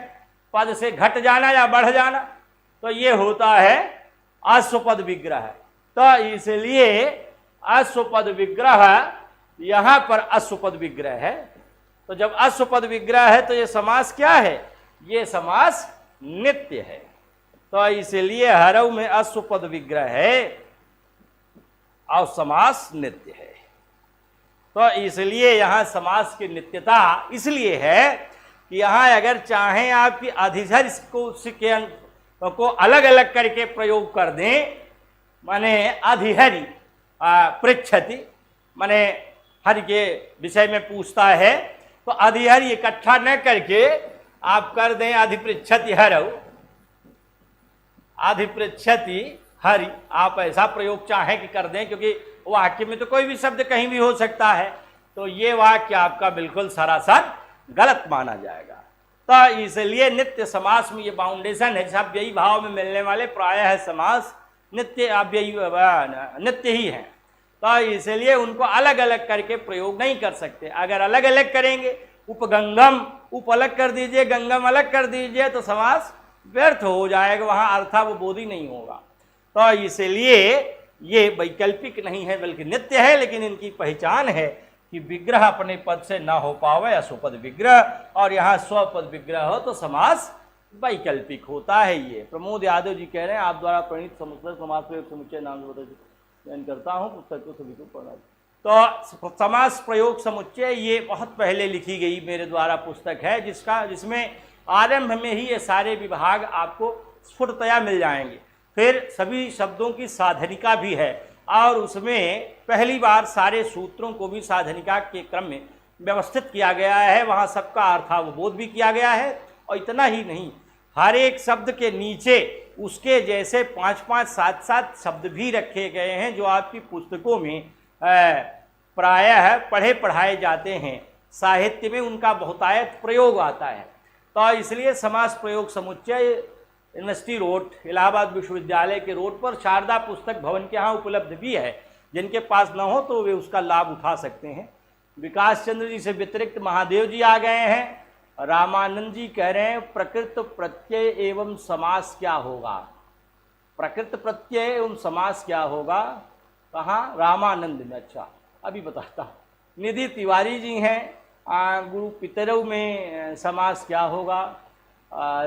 [SPEAKER 1] पद से घट जाना या बढ़ जाना, तो ये होता है अश्वपद विग्रह। तो इसलिए अश्वपद विग्रह, यहाँ पर अश्वपद विग्रह है। तो जब अश्वपद विग्रह है तो ये समास क्या है? ये समास नित्य है। तो इसलिए हरऊ में अश्वपद विग्रह है और समास नित्य है। तो इसलिए यहाँ समास की नित्यता इसलिए है कि यहाँ अगर चाहें आपकी अधिहरि को अलग अलग करके प्रयोग कर दें, माने अधिहरि पृच्छति, माने हरि के विषय में पूछता है, तो अधिहरि इकट्ठा न करके आप कर दें अधिपृच्छति हरऊ, अधिपृच्छति हरि, आप ऐसा प्रयोग चाहें कि कर दें, क्योंकि वाक्य में तो कोई भी शब्द कहीं भी हो सकता है, तो ये वाक्य आपका बिल्कुल सरासर गलत माना जाएगा। तो इसलिए नित्य समास में ये बाउंडेशन है। जैसे अव्ययी भाव में मिलने वाले प्रायः समास नित्य अव्ययी नित्य ही हैं, तो इसलिए उनको अलग अलग करके प्रयोग नहीं कर सकते। अगर अलग अलग करेंगे, उपगंगम उप अलग कर दीजिए, गंगम अलग कर दीजिए, तो समास व्यर्थ हो जाएगा, वहाँ अर्थावबोधि नहीं होगा। तो इसलिए ये वैकल्पिक नहीं है बल्कि नित्य है, लेकिन इनकी पहचान है कि विग्रह अपने पद से न हो पावे, अश्वपद विग्रह, और यहाँ स्वपद विग्रह हो तो समास वैकल्पिक होता है। ये प्रमोद यादव जी कह रहे हैं, आप द्वारा प्रणीत समास प्रयोग समुच्चय नाम चयन करता हूँ, पुस्तक को सभी को पढ़ा। तो समास प्रयोग समुच्चय ये बहुत पहले लिखी गई मेरे द्वारा पुस्तक है, जिसमें आरंभ में ही ये सारे विभाग आपको स्फुटतया मिल जाएंगे। फिर सभी शब्दों की साधनिका भी है, और उसमें पहली बार सारे सूत्रों को भी साधनिका के क्रम में व्यवस्थित किया गया है। वहाँ सबका अर्थावबोध भी किया गया है, और इतना ही नहीं, हर एक शब्द के नीचे उसके जैसे 5-5, 7-7 शब्द भी रखे गए हैं, जो आपकी पुस्तकों में प्रायः पढ़े पढ़ाए जाते हैं। साहित्य में उनका बहुतायत प्रयोग आता है। तो इसलिए समास प्रयोग समुच्चय यूनिवर्सिटी रोड, इलाहाबाद विश्वविद्यालय के रोड पर शारदा पुस्तक भवन के यहाँ उपलब्ध भी है। जिनके पास न हो तो वे उसका लाभ उठा सकते हैं। विकास चंद्र जी से व्यतिरिक्त महादेव जी आ गए हैं। रामानंद जी कह रहे हैं प्रकृत प्रत्यय एवं समास क्या होगा? प्रकृत प्रत्यय एवं समास क्या होगा? कहाँ? रामानंद में। अच्छा, अभी बताता हूँ। निधि तिवारी जी हैं गुरु पितरऊ में समास क्या होगा?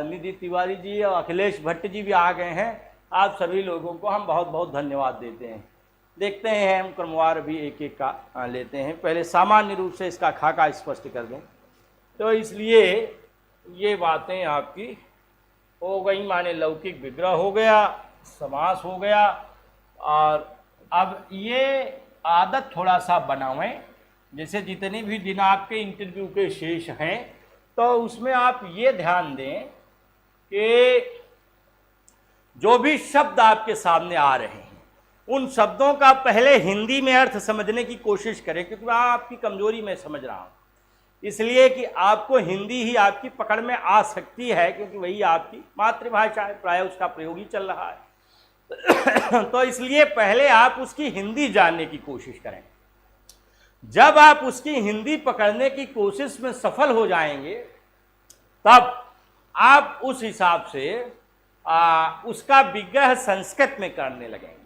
[SPEAKER 1] निधि तिवारी जी और अखिलेश भट्ट जी भी आ गए हैं। आप सभी लोगों को हम बहुत बहुत धन्यवाद देते हैं। देखते हैं हम क्रमवार भी एक एक का लेते हैं। पहले सामान्य रूप से इसका खाका स्पष्ट कर दें। तो इसलिए ये बातें आपकी हो गई, माने लौकिक विग्रह हो गया, समास हो गया, और अब ये आदत थोड़ा सा बनावें। जैसे जितनी भी दिन आपके इंटरव्यू के शेष हैं, तो उसमें आप ये ध्यान दें कि जो भी शब्द आपके सामने आ रहे हैं, उन शब्दों का पहले हिंदी में अर्थ समझने की कोशिश करें, क्योंकि वहाँ आपकी कमजोरी मैं समझ रहा हूँ। इसलिए कि आपको हिंदी ही आपकी पकड़ में आ सकती है, क्योंकि वही आपकी मातृभाषा है, प्राय उसका प्रयोग ही चल रहा है। तो इसलिए पहले आप उसकी हिंदी जानने की कोशिश करें। जब आप उसकी हिंदी पकड़ने की कोशिश में सफल हो जाएंगे, तब आप उस हिसाब से उसका विग्रह संस्कृत में करने लगेंगे।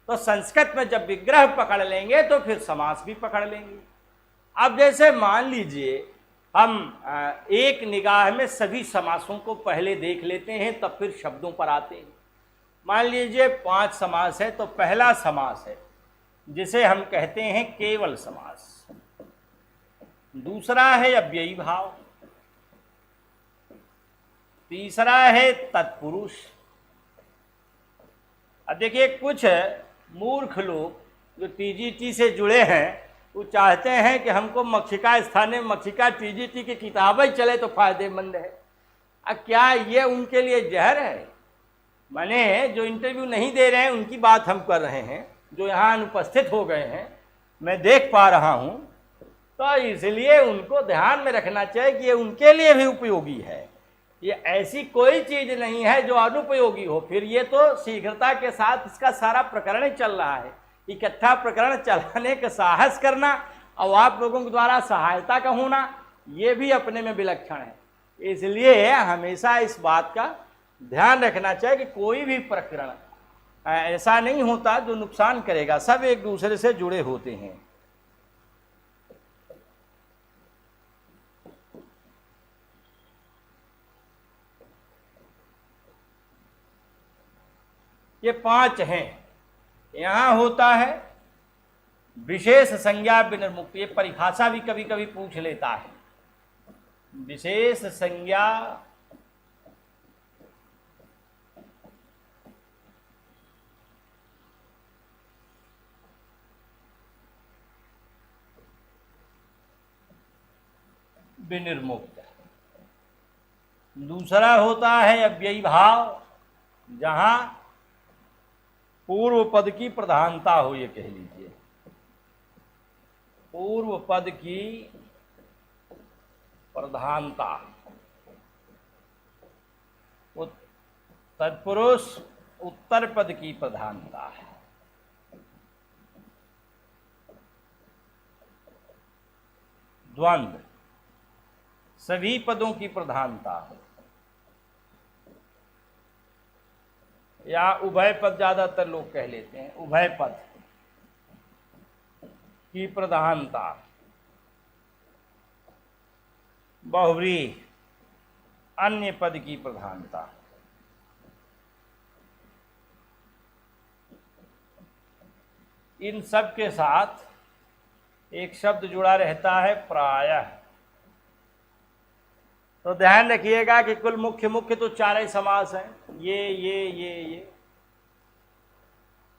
[SPEAKER 1] तो संस्कृत में जब विग्रह पकड़ लेंगे तो फिर समास भी पकड़ लेंगे। अब जैसे मान लीजिए हम एक निगाह में सभी समासों को पहले देख लेते हैं, तब फिर शब्दों पर आते हैं। मान लीजिए 5 समास है, तो पहला समास है जिसे हम कहते हैं केवल समास। दूसरा है अव्ययी भाव, तीसरा है तत्पुरुष। अब देखिए, कुछ मूर्ख लोग जो टीजीटी से जुड़े हैं वो चाहते हैं कि हमको मक्षिका स्थानीय मक्षिका टीजीटी की किताबें चले तो फायदेमंद है। अब क्या ये उनके लिए जहर है? माने जो इंटरव्यू नहीं दे रहे हैं उनकी बात हम कर रहे हैं, जो यहाँ अनुपस्थित हो गए हैं मैं देख पा रहा हूँ, तो इसलिए उनको ध्यान में रखना चाहिए कि ये उनके लिए भी उपयोगी है। ये ऐसी कोई चीज़ नहीं है जो अनुपयोगी हो। फिर ये तो शीघ्रता के साथ इसका सारा प्रकरण चल रहा है, इकट्ठा प्रकरण चलाने का साहस करना और आप लोगों के द्वारा सहायता का होना, ये भी अपने में विलक्षण है। इसलिए हमेशा इस बात का ध्यान रखना चाहिए कि कोई भी प्रकरण ऐसा नहीं होता जो नुकसान करेगा, सब एक दूसरे से जुड़े होते हैं। ये 5 हैं। यहाँ होता है विशेष संज्ञा विनिर्मुक्त। ये परिभाषा भी कभी कभी पूछ लेता है। विशेष संज्ञा विनिर्मुक्त। दूसरा होता है अव्ययी भाव, जहां पूर्व पद की प्रधानता हो, ये कह लीजिए पूर्व पद की प्रधानता। तत्पुरुष उत्तर पद की प्रधानता है। द्वंद्व सभी पदों की प्रधानता है, या उभय पद ज्यादातर लोग कह लेते हैं, उभय पद की प्रधानता। बहुव्रीहि अन्य पद की प्रधानता। इन सब के साथ एक शब्द जुड़ा रहता है प्रायः। तो ध्यान रखिएगा कि कुल मुख्य तो 4 ही समास हैं, ये,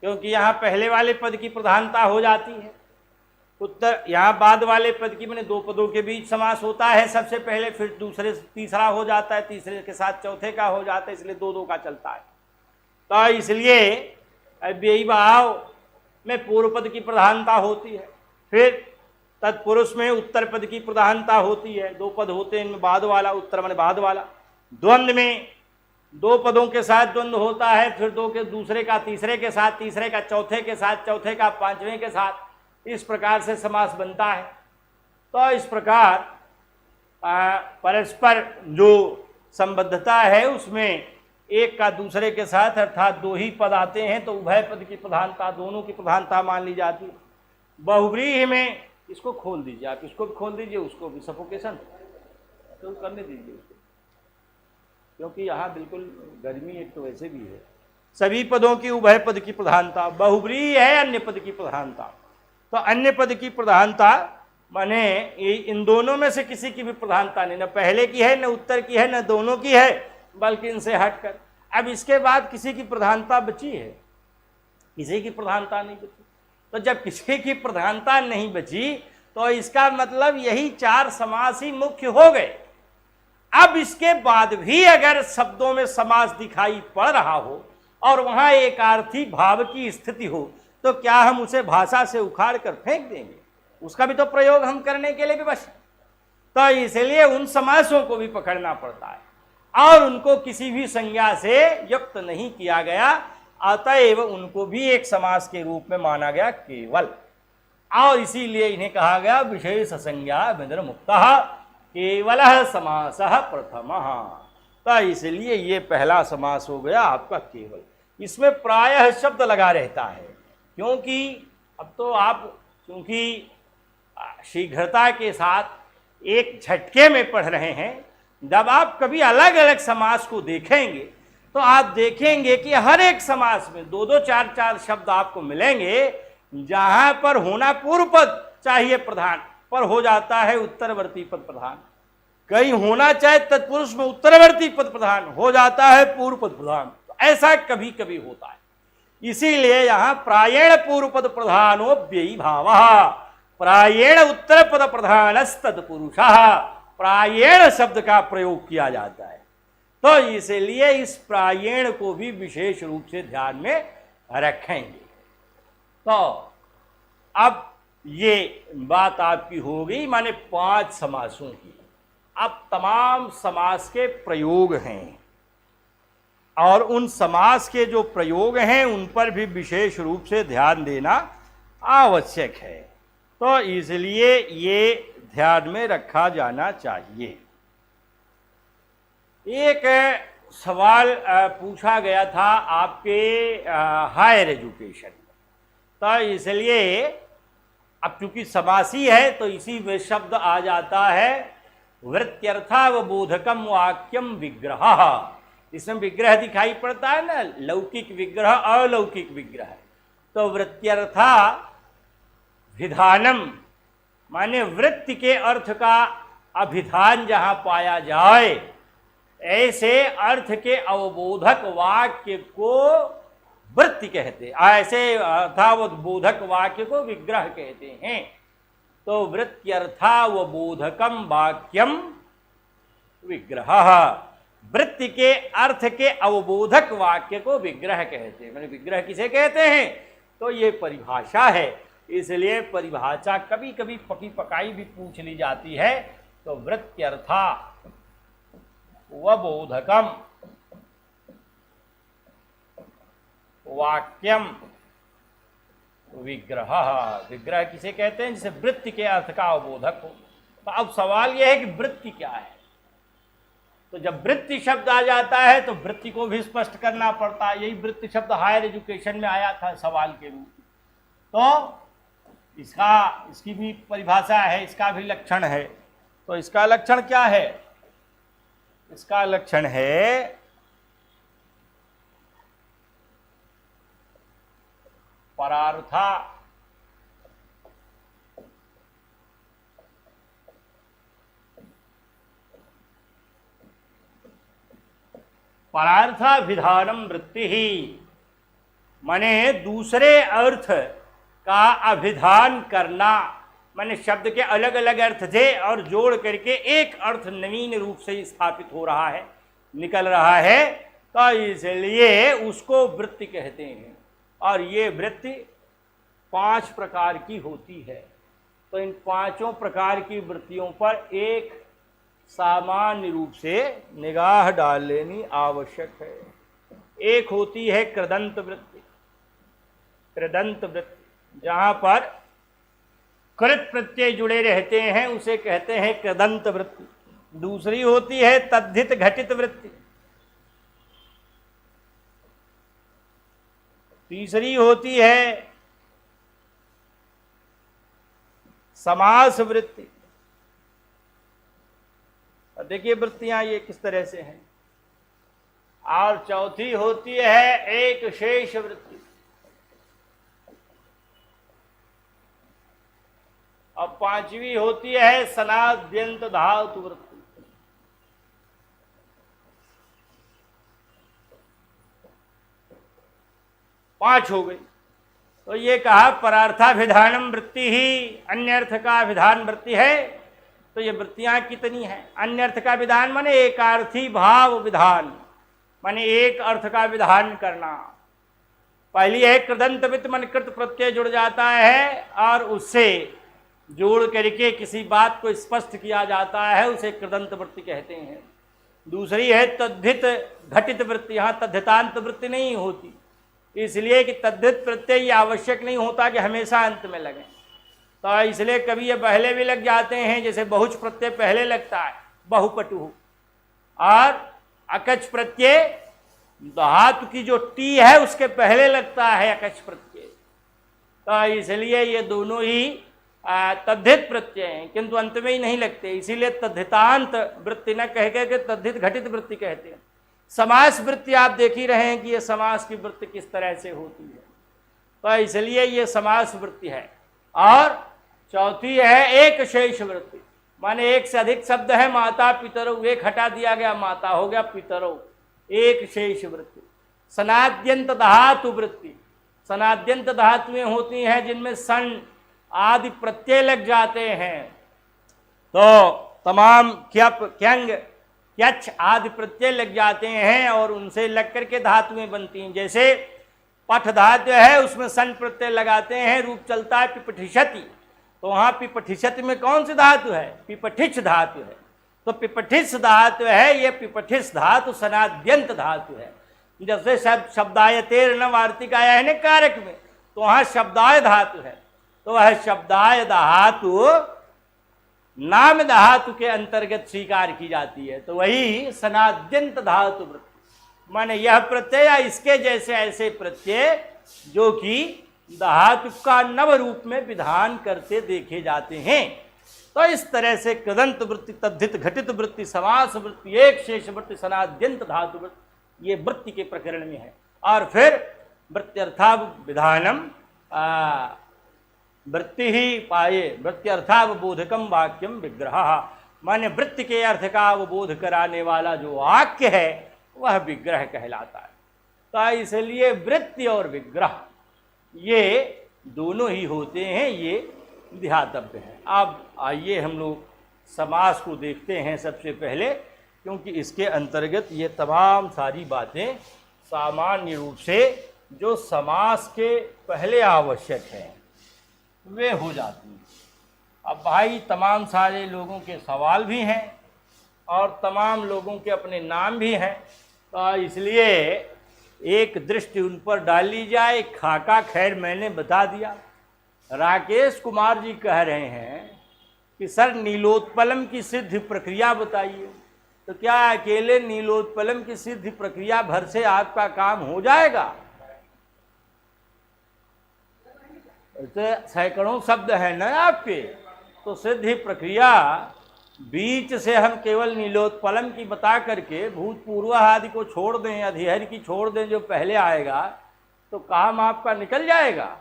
[SPEAKER 1] क्योंकि यहाँ पहले वाले पद की प्रधानता हो जाती है। उत्तर यहाँ बाद वाले पद की मैंने 2 पदों के बीच समास होता है सबसे पहले, फिर दूसरे तीसरा हो जाता है, तीसरे के साथ चौथे का हो जाता है, इसलिए 2 का चलता है। तो इसलिए अव्ययी भाव में पूर्व पद की प्रधानता होती है, फिर तत्पुरुष में उत्तर पद की प्रधानता होती है। 2 पद होते हैं इनमें, बाद वाला उत्तर माने बाद वाला। द्वंद्व में 2 पदों के साथ द्वंद्व होता है, फिर 2 के दूसरे का तीसरे के साथ, तीसरे का चौथे के साथ, चौथे का पांचवें के साथ, इस प्रकार से समास बनता है। तो इस प्रकार परस्पर जो संबद्धता है उसमें एक का दूसरे के साथ अर्थात 2 ही पद आते हैं, तो उभय पद की प्रधानता, दोनों की प्रधानता मान ली जाती है। बहुव्रीहि में इसको खोल दीजिए, आप इसको भी खोल दीजिए, उसको भी सफोकेशन तो करने दीजिए उसको, क्योंकि यहाँ बिल्कुल गर्मी एक तो वैसे भी है। सभी पदों की उभय पद की प्रधानता। बहुव्रीहि है अन्य पद की प्रधानता। तो अन्य पद की प्रधानता माने इन दोनों में से किसी की भी प्रधानता नहीं, न पहले की है, न उत्तर की है, न दोनों की है, बल्कि इनसे हटकर अब इसके बाद किसी की प्रधानता बची है? किसी की प्रधानता नहीं बची। तो जब किसी की प्रधानता नहीं बची तो इसका मतलब यही 4 समास ही मुख्य हो गए। अब इसके बाद भी अगर शब्दों में समास दिखाई पड़ रहा हो और वहां एकार्थी भाव की स्थिति हो, तो क्या हम उसे भाषा से उखाड़ कर फेंक देंगे? उसका भी तो प्रयोग हम करने के लिए विवश। तो इसलिए उन समासों को भी पकड़ना पड़ता है और उनको किसी भी संज्ञा से युक्त नहीं किया गया, अतएव उनको भी एक समास के रूप में माना गया केवल। और इसीलिए इन्हें कहा गया विशेष संज्ञा विनिर्मुक्तः केवलः समासः प्रथमः। तो इसलिए ये पहला समास हो गया आपका केवल। इसमें प्रायः शब्द लगा रहता है, क्योंकि अब तो आप क्योंकि शीघ्रता के साथ एक झटके में पढ़ रहे हैं, जब आप कभी अलग अलग समास को देखेंगे तो आप देखेंगे कि हर एक समास में 2-2, 4-4 शब्द आपको मिलेंगे, जहां पर होना पूर्व पद चाहिए प्रधान, पर हो जाता है उत्तरवर्ती पद प्रधान। कहीं होना चाहे तत्पुरुष में उत्तरवर्ती पद प्रधान, हो जाता है पूर्व पद प्रधान। तो ऐसा कभी कभी होता है, इसीलिए यहां प्रायेण पूर्व पद प्रधानो व्ययी भाव, प्रायेण उत्तर पद प्रधानस्तत्पुरुष, प्रायेण शब्द का प्रयोग किया जाता है। तो इसलिए इस प्रायेण को भी विशेष रूप से ध्यान में रखेंगे। तो अब ये बात आपकी हो गई, माने 5 समासों की। अब तमाम समास के प्रयोग हैं और उन समास के जो प्रयोग हैं उन पर भी विशेष रूप से ध्यान देना आवश्यक है। तो इसलिए ये ध्यान में रखा जाना चाहिए। एक सवाल पूछा गया था आपके हायर एजुकेशन में, तो इसलिए अब चूंकि समासी है तो इसी में शब्द आ जाता है वृत्त्यर्थावबोधकम वाक्यम विग्रह। इसमें विग्रह दिखाई पड़ता है ना, लौकिक विग्रह अलौकिक विग्रह। तो वृत्त्यर्था विधानम माने वृत्ति के अर्थ का अभिधान जहां पाया जाए, ऐसे अर्थ के अवबोधक वाक्य को वृत्ति कहते हैं, ऐसे अर्थावबोधक वाक्य को विग्रह कहते हैं। तो वृत्त्यर्थावबोधकम वाक्यम विग्रह, वृत्ति के अर्थ के अवबोधक वाक्य को विग्रह कहते हैं। मैंने विग्रह किसे कहते हैं? तो ये परिभाषा है, इसलिए परिभाषा कभी कभी पकी पकाई भी पूछ ली जाती है। तो वृत्त्यर्था वबोधकम वाक्यम विग्रह, विग्रह किसे कहते हैं? जिसे वृत्ति के अर्थ का अवबोधक हो। तो अब सवाल यह है कि वृत्ति क्या है? तो जब वृत्ति शब्द आ जाता है तो वृत्ति को भी स्पष्ट करना पड़ता है। यही वृत्ति शब्द हायर एजुकेशन में आया था सवाल के रूप में। तो इसकी भी परिभाषा है, इसका भी लक्षण है। तो इसका लक्षण क्या है? इसका लक्षण है परार्था परार्थाभिधानम वृत्ति ही, माने दूसरे अर्थ का अभिधान करना। माने शब्द के अलग अलग अर्थ थे और जोड़ करके एक अर्थ नवीन रूप से स्थापित हो रहा है, निकल रहा है, तो इसलिए उसको वृत्ति कहते हैं। और ये वृत्ति 5 प्रकार की होती है। तो इन 5 प्रकार की वृत्तियों पर एक सामान्य रूप से निगाह डाल लेनी आवश्यक है। एक होती है कृदंत वृत्ति, कृदंत वृत्ति, जहाँ पर कृत प्रत्यय जुड़े रहते हैं उसे कहते हैं कृदंत वृत्ति। दूसरी होती है तद्धित घटित वृत्ति, तीसरी होती है समास वृत्ति। और देखिए वृत्तियां ये किस तरह से हैं। और चौथी होती है एक शेष वृत्ति। और 5वीं होती है सनाद्यंत धातु वृत्ति। पांच हो गई। तो ये कहा परार्थाभिधानम वृत्ति ही, अन्य अर्थ का विधान वृत्ति है। तो ये वृत्तियां कितनी हैं? अन्य अर्थ का विधान माने एकार्थी भाव विधान, माने एक अर्थ का विधान करना। पहली है कृदंत वृत्ति, माने कृत प्रत्यय जुड़ जाता है और उससे जोड़ करके किसी बात को स्पष्ट किया जाता है, उसे कृदंत वृत्ति कहते हैं। दूसरी है तद्धित घटित वृत्ति। यहाँ तद्धितांत वृत्ति नहीं होती, इसलिए कि तद्धित प्रत्यय आवश्यक नहीं होता कि हमेशा अंत में लगे। तो इसलिए कभी ये पहले भी लग जाते हैं, जैसे बहुच प्रत्यय पहले लगता है बहुपटु, और अकच प्रत्यय धातु की जो टी है उसके पहले लगता है अकच प्रत्यय। तो इसलिए ये दोनों ही तद्धित प्रत्यय हैं, किंतु अंत में ही नहीं लगते, इसीलिए तद्धितांत वृत्ति न कह के तद्धित घटित वृत्ति कहते हैं। समास वृत्ति आप देख ही रहे हैं कि ये समास की वृत्ति किस तरह से होती है। तो इसलिए ये समास वृत्ति है। और चौथी है एक शेष वृत्ति, माने एक से अधिक शब्द है, माता पितरौ, एक हटा दिया गया, माता हो गया, पितरौ, एक शेष वृत्ति। सनाद्यंत धातु वृत्ति, सनाद्यंत धातुएं होती हैं जिनमें सन आदि प्रत्यय लग जाते हैं, तो तमाम क्यप क्यंग क्यच आदि प्रत्यय लग जाते हैं और उनसे लग करके धातुएं बनती हैं। जैसे पठ धातु है, उसमें सन प्रत्यय लगाते हैं, रूप चलता है पिपठिषति, तो वहां पिपठिषति में कौन सी धातु है? पिपठिष धातु है। तो पिपठिष धातु है, ये पिपठिष धातु सनाद्यंत धातु है। जैसे शब्दायतेर न वार्तिक आया है न कारक में, तो वहां शब्दाय धातु है, तो वह शब्दाय धातु नाम धातु के अंतर्गत स्वीकार की जाती है, तो वही सनाद्यंत धातु वृत्ति। माने यह प्रत्यय या इसके जैसे ऐसे प्रत्यय जो कि धातु का नव रूप में विधान करते देखे जाते हैं। तो इस तरह से कृदंत वृत्ति, तद्धित घटित वृत्ति, समास वृत्ति, एक शेष वृत्ति, सनाद्यंत धातु वृत्ति, ये वृत्ति के प्रकरण में है। और फिर वृत्त्यर्थावधानम वृत्ति ही पाए, वृत्त्यर्थावबोधकम वाक्यम विग्रह, माने वृत्ति के अर्थ का अवबोध कराने वाला जो वाक्य है वह विग्रह कहलाता है। तो इसलिए वृत्ति और विग्रह ये दोनों ही होते हैं, ये ध्यातव्य है। अब आइए हम लोग समास को देखते हैं सबसे पहले, क्योंकि इसके अंतर्गत ये तमाम सारी बातें सामान्य रूप से जो समास के पहले आवश्यक हैं वे हो जाती हैं। अब भाई तमाम सारे लोगों के सवाल भी हैं और तमाम लोगों के अपने नाम भी हैं, तो इसलिए एक दृष्टि उन पर डाल ली जाए। खाका खैर मैंने बता दिया। राकेश कुमार जी कह रहे हैं कि सर नीलोत्पलम की सिद्धि प्रक्रिया बताइए। तो क्या अकेले नीलोत्पलम की सिद्धि प्रक्रिया भर से आपका काम हो जाएगा? तो सैकड़ों शब्द है ना आपके, तो सिद्धि प्रक्रिया बीच से हम केवल नीलोत्पलम की बता करके भूतपूर्व आदि को छोड़ दें, अधिहर की छोड़ दें जो पहले आएगा, तो काम आपका निकल जाएगा।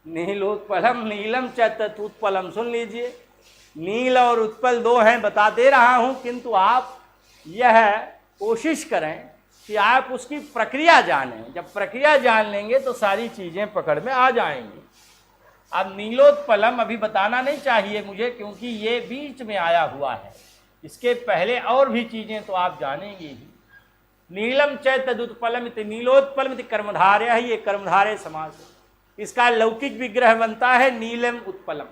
[SPEAKER 1] नीलोत्पलम नीलम चतुत्पलम, सुन लीजिए, नील और उत्पल दो हैं, बता दे रहा हूं, किंतु आप यह कोशिश करें कि आप उसकी प्रक्रिया जानें। जब प्रक्रिया जान लेंगे तो सारी चीज़ें पकड़ में आ जाएंगी। अब नीलोत्पलम अभी बताना नहीं चाहिए मुझे, क्योंकि ये बीच में आया हुआ है, इसके पहले और भी चीज़ें तो आप जानेंगे ही। नीलम चैतदुत्पलम, नीलोत्पलम कर्मधारय है, ये कर्मधारय समास है। इसका लौकिक विग्रह बनता है नीलम उत्पलम।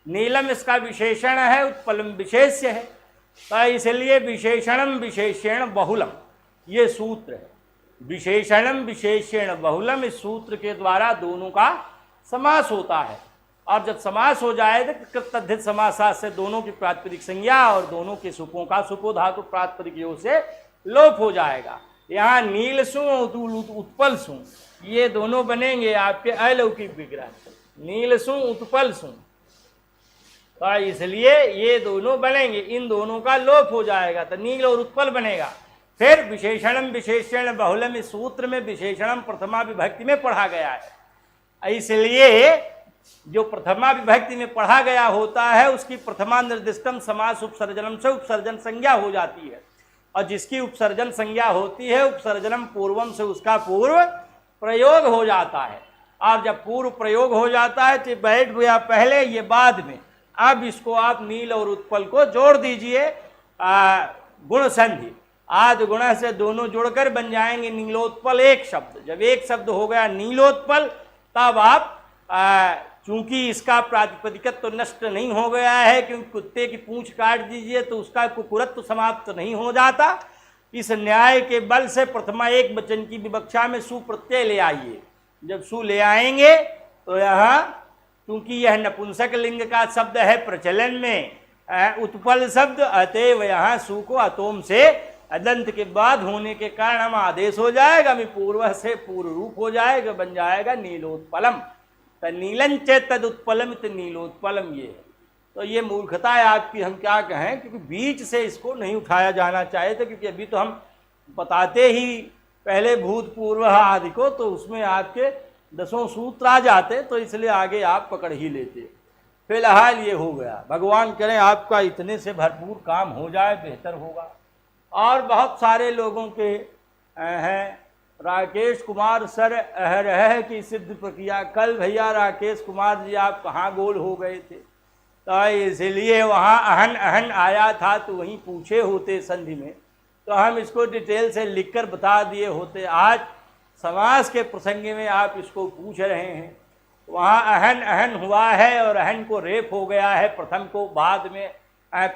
[SPEAKER 1] नीलम इसका विशेषण है, उत्पलम विशेष्य है, तो इसलिए विशेषणम विशेषण बहुलम ये सूत्र है। विशेषणम विशेषण बहुलम, इस सूत्र के द्वारा दोनों का समास होता है। और जब समास हो जाए तो कृतद्धित समासा से दोनों की प्रातिपदिक संज्ञा और दोनों के सुपों का सुपो धातु प्रातिपदिक योग से लोप हो जाएगा। यहाँ नील सु उत्पल सु ये दोनों बनेंगे आपके अलौकिक विग्रह, नील सु उत्पल सु, तो इसलिए ये दोनों बनेंगे, इन दोनों का लोप हो जाएगा तो नील और उत्पल बनेगा। फिर विशेषणम विशेषण बहुलम, इस सूत्र में विशेषणम प्रथमा विभक्ति में पढ़ा गया है, इसलिए जो प्रथमा विभक्ति में पढ़ा गया होता है उसकी प्रथमा निर्दिष्टम समास उपसर्जनम से उपसर्जन संज्ञा हो जाती है, और जिसकी उपसर्जन संज्ञा होती है उपसर्जनम पूर्वम से उसका पूर्व प्रयोग हो जाता है। और जब पूर्व प्रयोग हो जाता है तो बैठ गया पहले, ये बाद में। अब इसको आप नील और उत्पल को जोड़ दीजिए गुण संधि, आदि गुण से दोनों जोड़कर बन जाएंगे नीलोत्पल एक शब्द। जब एक शब्द हो गया नीलोत्पल, तब आप चूंकि इसका प्रातिपदिकत्व तो नष्ट नहीं हो गया है, क्योंकि कुत्ते की पूंछ काट दीजिए तो उसका कुकुरत्व समाप्त तो नहीं हो जाता। इस न्याय के बल से प्रथमा एक वचन की विवक्षा में सु प्रत्यय ले आइए। जब सु ले आएंगे तो यहाँ क्योंकि यह नपुंसक लिंग का शब्द है प्रचलन में उत्पल शब्द, अतएव यहाँ सु को अतोम से अदंत के बाद होने के कारण हम आदेश हो जाएगा, मैं पूर्व से पूर्व रूप हो जाएगा, बन जाएगा नीलोत्पलम। तो नीलन चेतद उत्पलम तो नीलोत्पलम ये है। तो ये मूर्खता है आपकी, हम क्या कहें, क्योंकि बीच से इसको नहीं उठाया जाना चाहिए था, क्योंकि अभी तो हम बताते ही पहले भूतपूर्व आदि को, तो उसमें आपके 10 सूत्र आ जाते, तो इसलिए आगे आप पकड़ ही लेते। फिलहाल ये हो गया, भगवान करें आपका इतने से भरपूर काम हो जाए, बेहतर होगा। और बहुत सारे लोगों के हैं, राकेश कुमार सर अहरह की सिद्ध प्रक्रिया, कल भैया राकेश कुमार जी आप कहाँ गोल हो गए थे, तो इसलिए वहाँ अहन अहन आया था तो वहीं पूछे होते संधि में, तो हम इसको डिटेल से लिखकर बता दिए होते। आज समास के प्रसंग में आप इसको पूछ रहे हैं, वहाँ अहन अहन हुआ है और अहन को रेप हो गया है प्रथम को, बाद में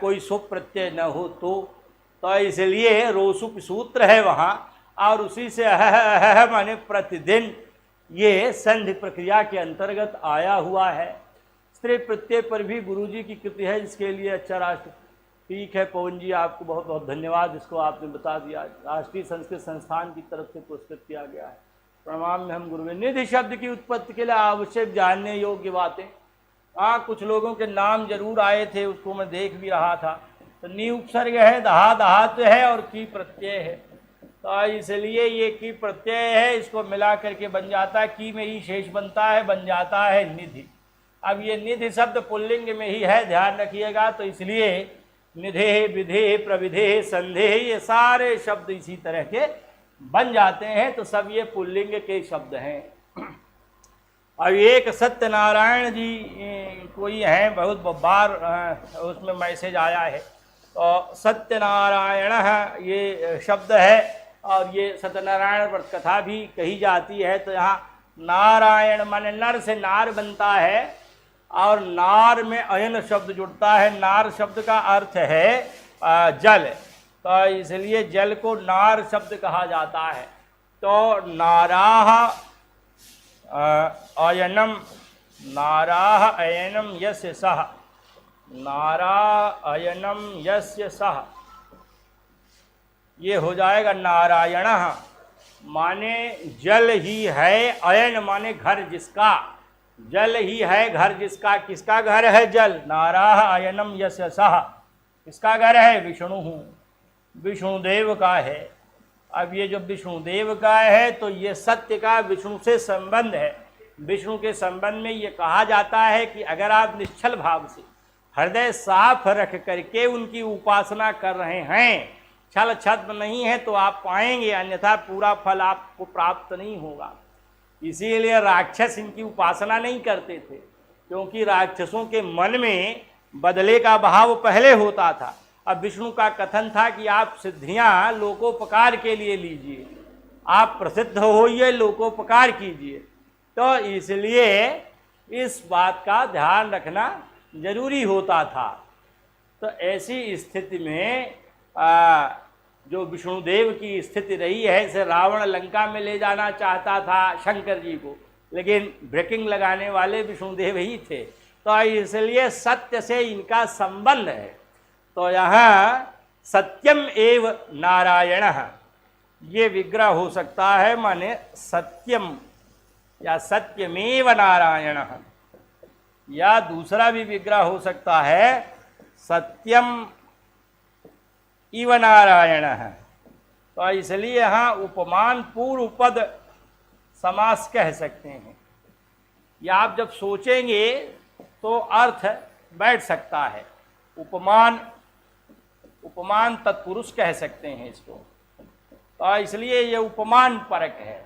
[SPEAKER 1] कोई सुप प्रत्यय न हो तो इसलिए रोसुप सूत्र है वहाँ, और उसी से अह माने प्रतिदिन ये संधि प्रक्रिया के अंतर्गत आया हुआ है। स्त्री प्रत्यय पर भी गुरुजी की कृति है, इसके लिए अच्छा राष्ट्र। ठीक है पवन जी, आपको बहुत बहुत धन्यवाद, इसको आपने बता दिया। राष्ट्रीय संस्कृत संस्थान की तरफ से पुरस्कृत किया गया है। प्रणाम में हम गुरुवे। निधि शब्द की उत्पत्ति के लिए आवश्यक जानने योग्य बातें। कुछ लोगों के नाम जरूर आए थे, उसको मैं देख भी रहा था। तो नी उपसर्ग है, दहा दहात है और की प्रत्यय है, तो इसलिए ये की प्रत्यय है, इसको मिला करके बन जाता है, की में ही शेष बनता है, बन जाता है निधि। अब ये निधि शब्द पुल्लिंग में ही है, ध्यान रखिएगा, तो इसलिए निधे विधे प्रविधे संधे ये सारे शब्द इसी तरह के बन जाते हैं, तो सब ये पुल्लिंग के शब्द हैं। अब एक सत्यनारायण जी कोई हैं, बहुत बार उसमें मैसेज आया है, तो सत्यनारायण ये शब्द है, और ये सत्यनारायण पर कथा भी कही जाती है। तो यहाँ नारायण माने नर से नार बनता है, और नार में अयन शब्द जुड़ता है। नार शब्द का अर्थ है जल, तो इसलिए जल को नार शब्द कहा जाता है। तो नाराह अयनम, नाराह अयनम यस्य सह, नारा अयनम यस्य सह, ये हो जाएगा नारायण माने जल ही है, अयन माने घर जिसका, जल ही है घर जिसका। किसका घर है जल? नाराह अयनम यस्य सह, किसका घर है? विष्णु, विष्णुदेव का है। अब ये जो विष्णुदेव का है, तो ये सत्य का विष्णु से संबंध है। विष्णु के संबंध में ये कहा जाता है कि अगर आप निश्चल भाव से हृदय साफ रख करके उनकी उपासना कर रहे हैं, छल छद्म नहीं है, तो आप पाएंगे, अन्यथा पूरा फल आपको प्राप्त नहीं होगा। इसीलिए राक्षस इनकी उपासना नहीं करते थे, क्योंकि राक्षसों के मन में बदले का भाव पहले होता था। अब विष्णु का कथन था कि आप सिद्धियां लोकोपकार के लिए लीजिए, आप प्रसिद्ध होइए, लोकोपकार कीजिए। तो इसलिए इस बात का ध्यान रखना जरूरी होता था। तो ऐसी स्थिति में जो विष्णुदेव की स्थिति रही है, इसे रावण लंका में ले जाना चाहता था शंकर जी को, लेकिन ब्रेकिंग लगाने वाले विष्णुदेव ही थे। तो इसलिए सत्य से इनका संबंध है। तो यहाँ सत्यम एव नारायण, ये विग्रह हो सकता है, माने सत्यम या सत्यमेव नारायण, या दूसरा भी विग्रह हो सकता है सत्यम इव नारायण है। तो इसलिए यहाँ उपमान पूर्व पद समास कह सकते हैं। या आप जब सोचेंगे तो अर्थ बैठ सकता है। उपमान, उपमान तत्पुरुष कह सकते हैं इसको। तो इसलिए ये उपमान परक है,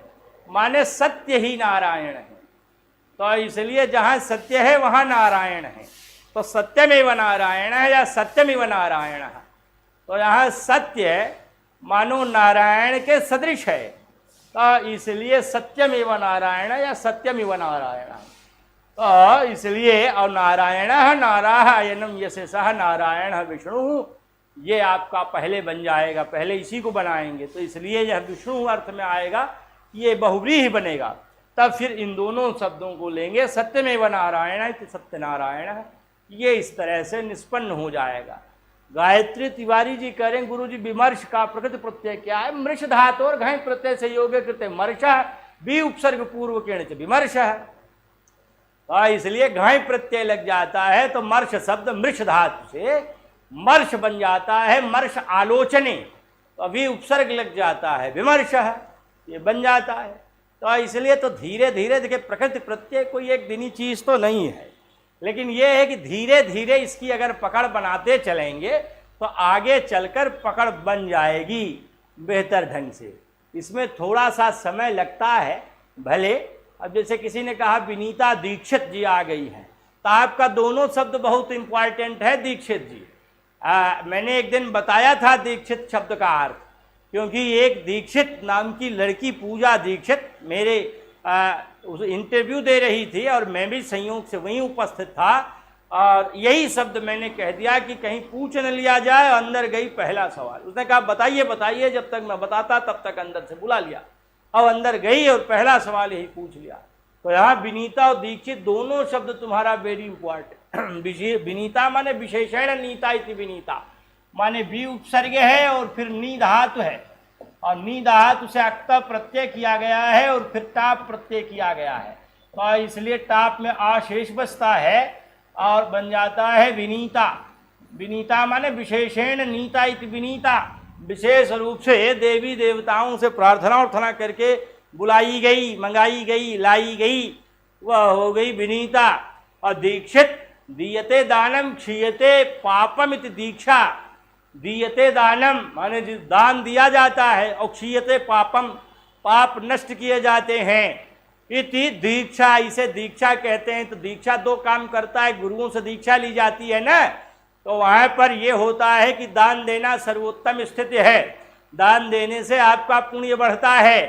[SPEAKER 1] माने सत्य ही नारायण है। तो इसलिए जहाँ सत्य है वहाँ नारायण है। तो सत्यमेव नारायण है या सत्यमेव नारायण है। तो यहाँ सत्य मानो नारायण के सदृश है, तो इसलिए सत्यमेव नारायण या सत्यमेव नारायण। तो इसलिए और नारायण नारायणम यसे सह नारायण विष्णु, ये आपका पहले बन जाएगा, पहले इसी को बनाएंगे। तो इसलिए यह विष्णु अर्थ में आएगा, ये बहुव्रीहि बनेगा। तब फिर इन दोनों शब्दों को लेंगे, सत्यमेव नारायण सत्यनारायण, ये इस तरह से निष्पन्न हो जाएगा। गायत्री तिवारी जी कह रहे हैं गुरु जी विमर्श का प्रकृति प्रत्यय क्या है? मृष धातु और घय प्रत्यय से योग्य कृत्य मर्ष भी उपसर्ग पूर्व के विमर्श है। तो इसलिए घय प्रत्यय लग जाता है, तो मर्ष शब्द मृष धातु से मर्ष बन जाता है, मर्ष आलोचने, तो अभी उपसर्ग लग जाता है, विमर्श है, ये बन जाता है। तो इसलिए तो धीरे धीरे देखिए, प्रकृति प्रत्यय कोई एक दिनी चीज तो नहीं है, लेकिन ये है कि धीरे धीरे इसकी अगर पकड़ बनाते चलेंगे तो आगे चलकर पकड़ बन जाएगी बेहतर ढंग से। इसमें थोड़ा सा समय लगता है भले। अब जैसे किसी ने कहा विनीता दीक्षित जी आ गई हैं, तो आपका दोनों शब्द बहुत इंपॉर्टेंट है दीक्षित जी। मैंने एक दिन बताया था दीक्षित शब्द का अर्थ, क्योंकि एक दीक्षित नाम की लड़की पूजा दीक्षित मेरे उस इंटरव्यू दे रही थी और मैं भी संयोग से वहीं उपस्थित था, और यही शब्द मैंने कह दिया कि कहीं पूछ न लिया जाए। अंदर गई पहला सवाल, उसने कहा बताइए बताइए, जब तक मैं बताता तब तक अंदर से बुला लिया। अब अंदर गई और पहला सवाल यही पूछ लिया। तो यहाँ विनीता और दीक्षित दोनों शब्द तुम्हारा वेरी इंपॉर्टेंट। विनीता माने विशेषण, नीता इति विनीता माने वी उपसर्ग है और फिर नी धातु है, और नी धातु से अक्ता प्रत्यय किया गया है और फिर टाप प्रत्यय किया गया है, तो इसलिए टाप में आशेष बचता है और बन जाता है विनीता। विनीता माने विशेषण, नीता इति विनीता, विशेष रूप से देवी देवताओं से प्रार्थना उर्थना करके बुलाई गई, मंगाई गई, लाई गई, वह हो गई विनीता। और दीक्षित दीयते दानम क्षीयते पापम इति दीक्षा। दीयते दानम माने दान दिया जाता है, और क्षीयते पापम पाप नष्ट किए जाते हैं, इति दीक्षा, इसे दीक्षा कहते हैं। तो दीक्षा दो काम करता है, गुरुओं से दीक्षा ली जाती है ना, तो वहाँ पर यह होता है कि दान देना सर्वोत्तम स्थिति है, दान देने से आपका पुण्य बढ़ता है।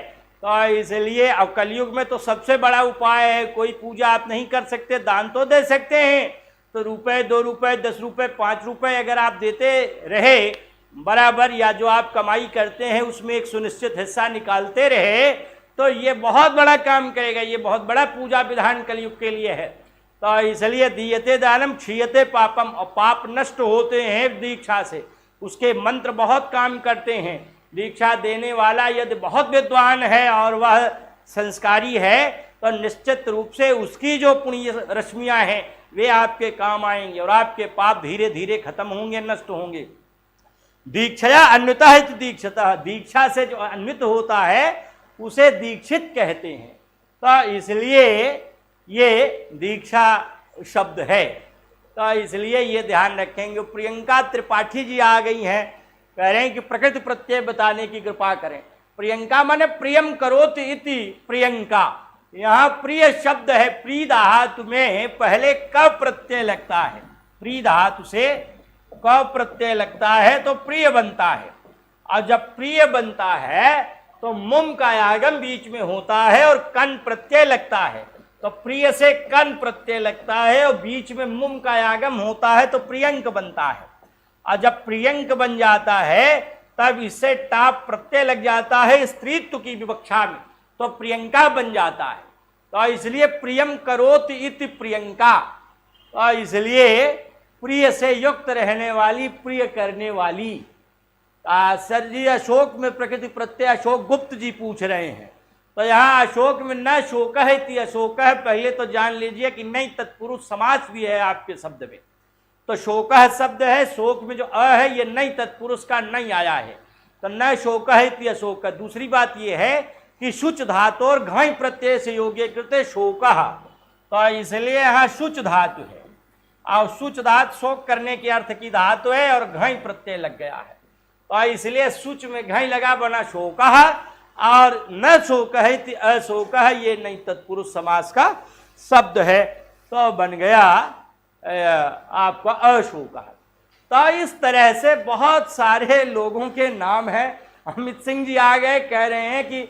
[SPEAKER 1] तो इसलिए अब कलयुग में तो सबसे बड़ा उपाय है, कोई पूजा आप नहीं कर सकते, दान तो दे सकते हैं। तो रुपए, 2 रुपए, 10 रुपए, 5 रुपए अगर आप देते रहे बराबर, या जो आप कमाई करते हैं उसमें एक सुनिश्चित हिस्सा निकालते रहे, तो ये बहुत बड़ा काम करेगा। ये बहुत बड़ा पूजा विधान कलयुग के लिए है। तो इसलिए दीयते दानम क्षीयते पापम, और पाप नष्ट होते हैं दीक्षा से। उसके मंत्र बहुत काम करते हैं। दीक्षा देने वाला यदि बहुत विद्वान है और वह संस्कारी है, तो निश्चित रूप से उसकी जो पुण्य रश्मियाँ हैं वे आपके काम आएंगे और आपके पाप धीरे धीरे खत्म होंगे, नष्ट होंगे। दीक्षया अन्विता है तो दीक्षता, दीक्षा से जो अन्वित होता है उसे दीक्षित कहते हैं। तो इसलिए ये दीक्षा शब्द है। तो इसलिए ये ध्यान रखेंगे। प्रियंका त्रिपाठी जी आ गई हैं, कह रहे हैं कि प्रकृति प्रत्यय बताने की कृपा करें। प्रियंका माने प्रियम करोति इति प्रियंका। यहाँ प्रिय शब्द है, प्री धातु में पहले क प्रत्यय लगता है, प्री धातु से क प्रत्यय लगता है तो प्रिय बनता है। और जब प्रिय बनता है तो मुम का आगम बीच में होता है और कन प्रत्यय लगता है, तो प्रिय से कन प्रत्यय लगता है और बीच में मुम का आगम होता है तो प्रियंक बनता है। और जब प्रियंक बन जाता है तब इससे टाप प्रत्यय लग जाता है स्त्रीत्व की विवक्षा में, तो प्रियंका बन जाता है। तो इसलिए प्रियम करोति इति प्रियंका। तो इसलिए प्रिय से युक्त रहने वाली, प्रिय करने वाली। सर जी अशोक में प्रकृति प्रत्यय अशोक गुप्त जी पूछ रहे हैं, तो यहाँ अशोक में न शोक है ती अशोक है, पहले तो जान लीजिए कि नहीं तत्पुरुष समास भी है आपके शब्द में। तो शोक शब्द है, शोक में जो अ है ये नहीं तत्पुरुष का नहीं आया है, तो न शोक है ती अशोक। दूसरी बात ये है कि शुच धातु और घई प्रत्यय से योग्य कृत्य शोक, तो इसलिए यहाँ शुच धातु है और शुच धातु शोक करने के अर्थ की धातु है और घई प्रत्यय लग गया है, तो इसलिए शुच में घई लगा बना शोक, और न शोक है अशोक है, ये नहीं तत्पुरुष समास का शब्द है, तो बन गया आपका अशोक। तो इस तरह से बहुत सारे लोगों के नाम हैं। अमित सिंह जी आ गए, कह रहे हैं कि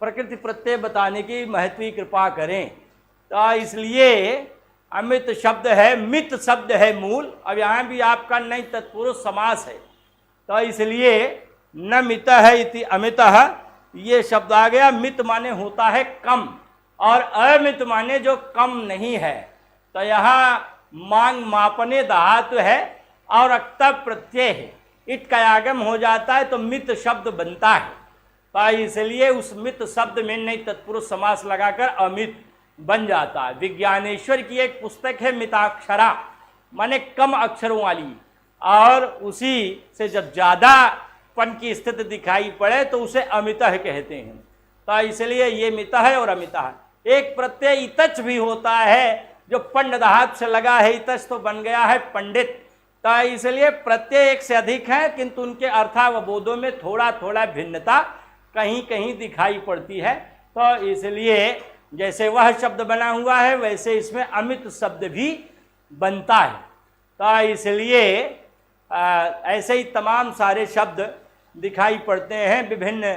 [SPEAKER 1] प्रकृति प्रत्यय बताने की महत्वी कृपा करें। तो इसलिए अमित शब्द है, मित शब्द है मूल। अब यहाँ भी आपका नहीं तत्पुरुष समास है, तो इसलिए न मित है इति अमित, ये शब्द आ गया। मित माने होता है कम और अमित माने जो कम नहीं है। तो यहाँ मांग मापने धातु है और अक्ता प्रत्यय है, इट का आगम हो जाता है तो मित शब्द बनता है। तो इसलिए उस मित शब्द में नहीं तत्पुरुष समास लगाकर अमित बन जाता है। विज्ञानेश्वर की एक पुस्तक है मिताक्षरा, माने कम अक्षरों वाली, और उसी से जब ज़्यादा पन की स्थिति दिखाई पड़े तो उसे अमितः कहते हैं। तो इसलिए ये मितः और अमितः। एक प्रत्यय इतच भी होता है जो पंड धात से लगा है इतस तो बन गया है पंडित। तो इसलिए प्रत्यय एक से अधिक है, किंतु उनके अर्थावबोधों में थोड़ा थोड़ा भिन्नता कहीं कहीं दिखाई पड़ती है। तो इसलिए जैसे वह शब्द बना हुआ है वैसे इसमें अमित शब्द भी बनता है। तो इसलिए ऐसे ही तमाम सारे शब्द दिखाई पड़ते हैं, विभिन्न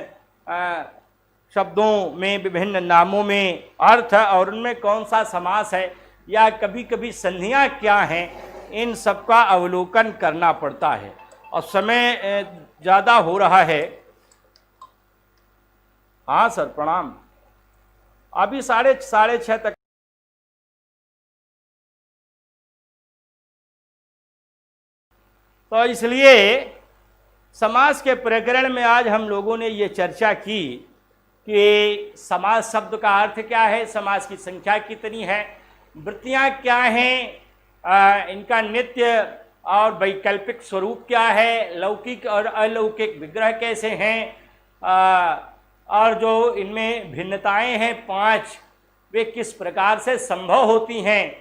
[SPEAKER 1] शब्दों में, विभिन्न नामों में अर्थ और उनमें कौन सा समास है या कभी कभी संधियाँ क्या हैं, इन सब का अवलोकन करना पड़ता है। और समय ज़्यादा हो रहा है। हाँ सर प्रणाम। अभी साढ़े 6:30 तक। तो इसलिए समास के प्रकरण में आज हम लोगों ने ये चर्चा की कि समास शब्द का अर्थ क्या है, समास की संख्या कितनी है, वृत्तियाँ क्या हैं, इनका नित्य और वैकल्पिक स्वरूप क्या है, लौकिक और अलौकिक विग्रह कैसे हैं, और जो इनमें भिन्नताएं हैं 5, वे किस प्रकार से संभव होती हैं।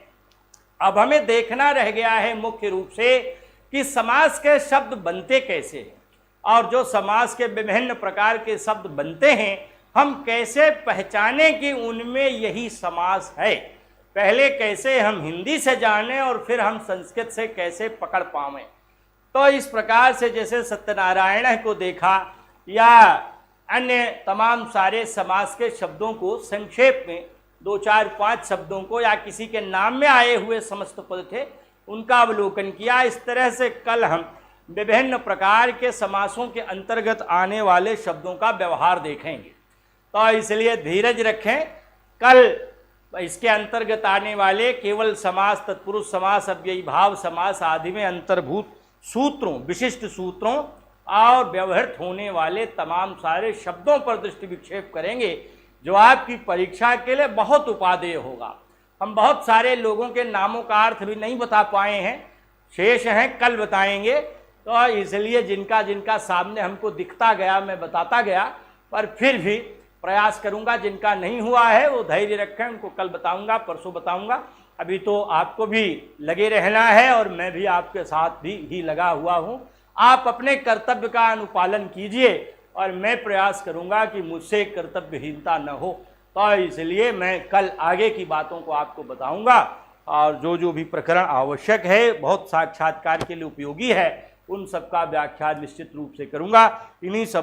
[SPEAKER 1] अब हमें देखना रह गया है मुख्य रूप से कि समास के शब्द बनते कैसे हैं, और जो समास के विभिन्न प्रकार के शब्द बनते हैं हम कैसे पहचाने कि उनमें यही समास है। पहले कैसे हम हिंदी से जानें और फिर हम संस्कृत से कैसे पकड़ पावें। तो इस प्रकार से जैसे सत्यनारायण को देखा या अन्य तमाम सारे समास के शब्दों को संक्षेप में 2, 4, 5 शब्दों को या किसी के नाम में आए हुए समस्त पद थे उनका अवलोकन किया। इस तरह से कल हम विभिन्न प्रकार के समासों के अंतर्गत आने वाले शब्दों का व्यवहार देखेंगे। तो इसलिए धीरज रखें। कल इसके अंतर्गत आने वाले केवल समास, तत्पुरुष समास, अव्ययी भाव समास आदि में अंतर्भूत सूत्रों, विशिष्ट सूत्रों और व्यवहृत होने वाले तमाम सारे शब्दों पर दृष्टि विक्षेप करेंगे, जो आपकी परीक्षा के लिए बहुत उपादेय होगा। हम बहुत सारे लोगों के नामों का अर्थ भी नहीं बता पाए हैं, शेष हैं, कल बताएंगे। तो इसलिए जिनका जिनका सामने हमको दिखता गया मैं बताता गया, पर फिर भी प्रयास करूंगा जिनका नहीं हुआ है वो धैर्य रखें, उनको कल बताऊंगा, परसों बताऊंगा। अभी तो आपको भी लगे रहना है और मैं भी आपके साथ भी ही लगा हुआ हूं। आप अपने कर्तव्य का अनुपालन कीजिए और मैं प्रयास करूंगा कि मुझसे कर्तव्यहीनता न हो। तो इसलिए मैं कल आगे की बातों को आपको बताऊंगा और जो जो भी प्रकरण आवश्यक है, बहुत साक्षात्कार के लिए उपयोगी है, उन सब का व्याख्यान निश्चित रूप से करूंगा। इन्हीं शब्दों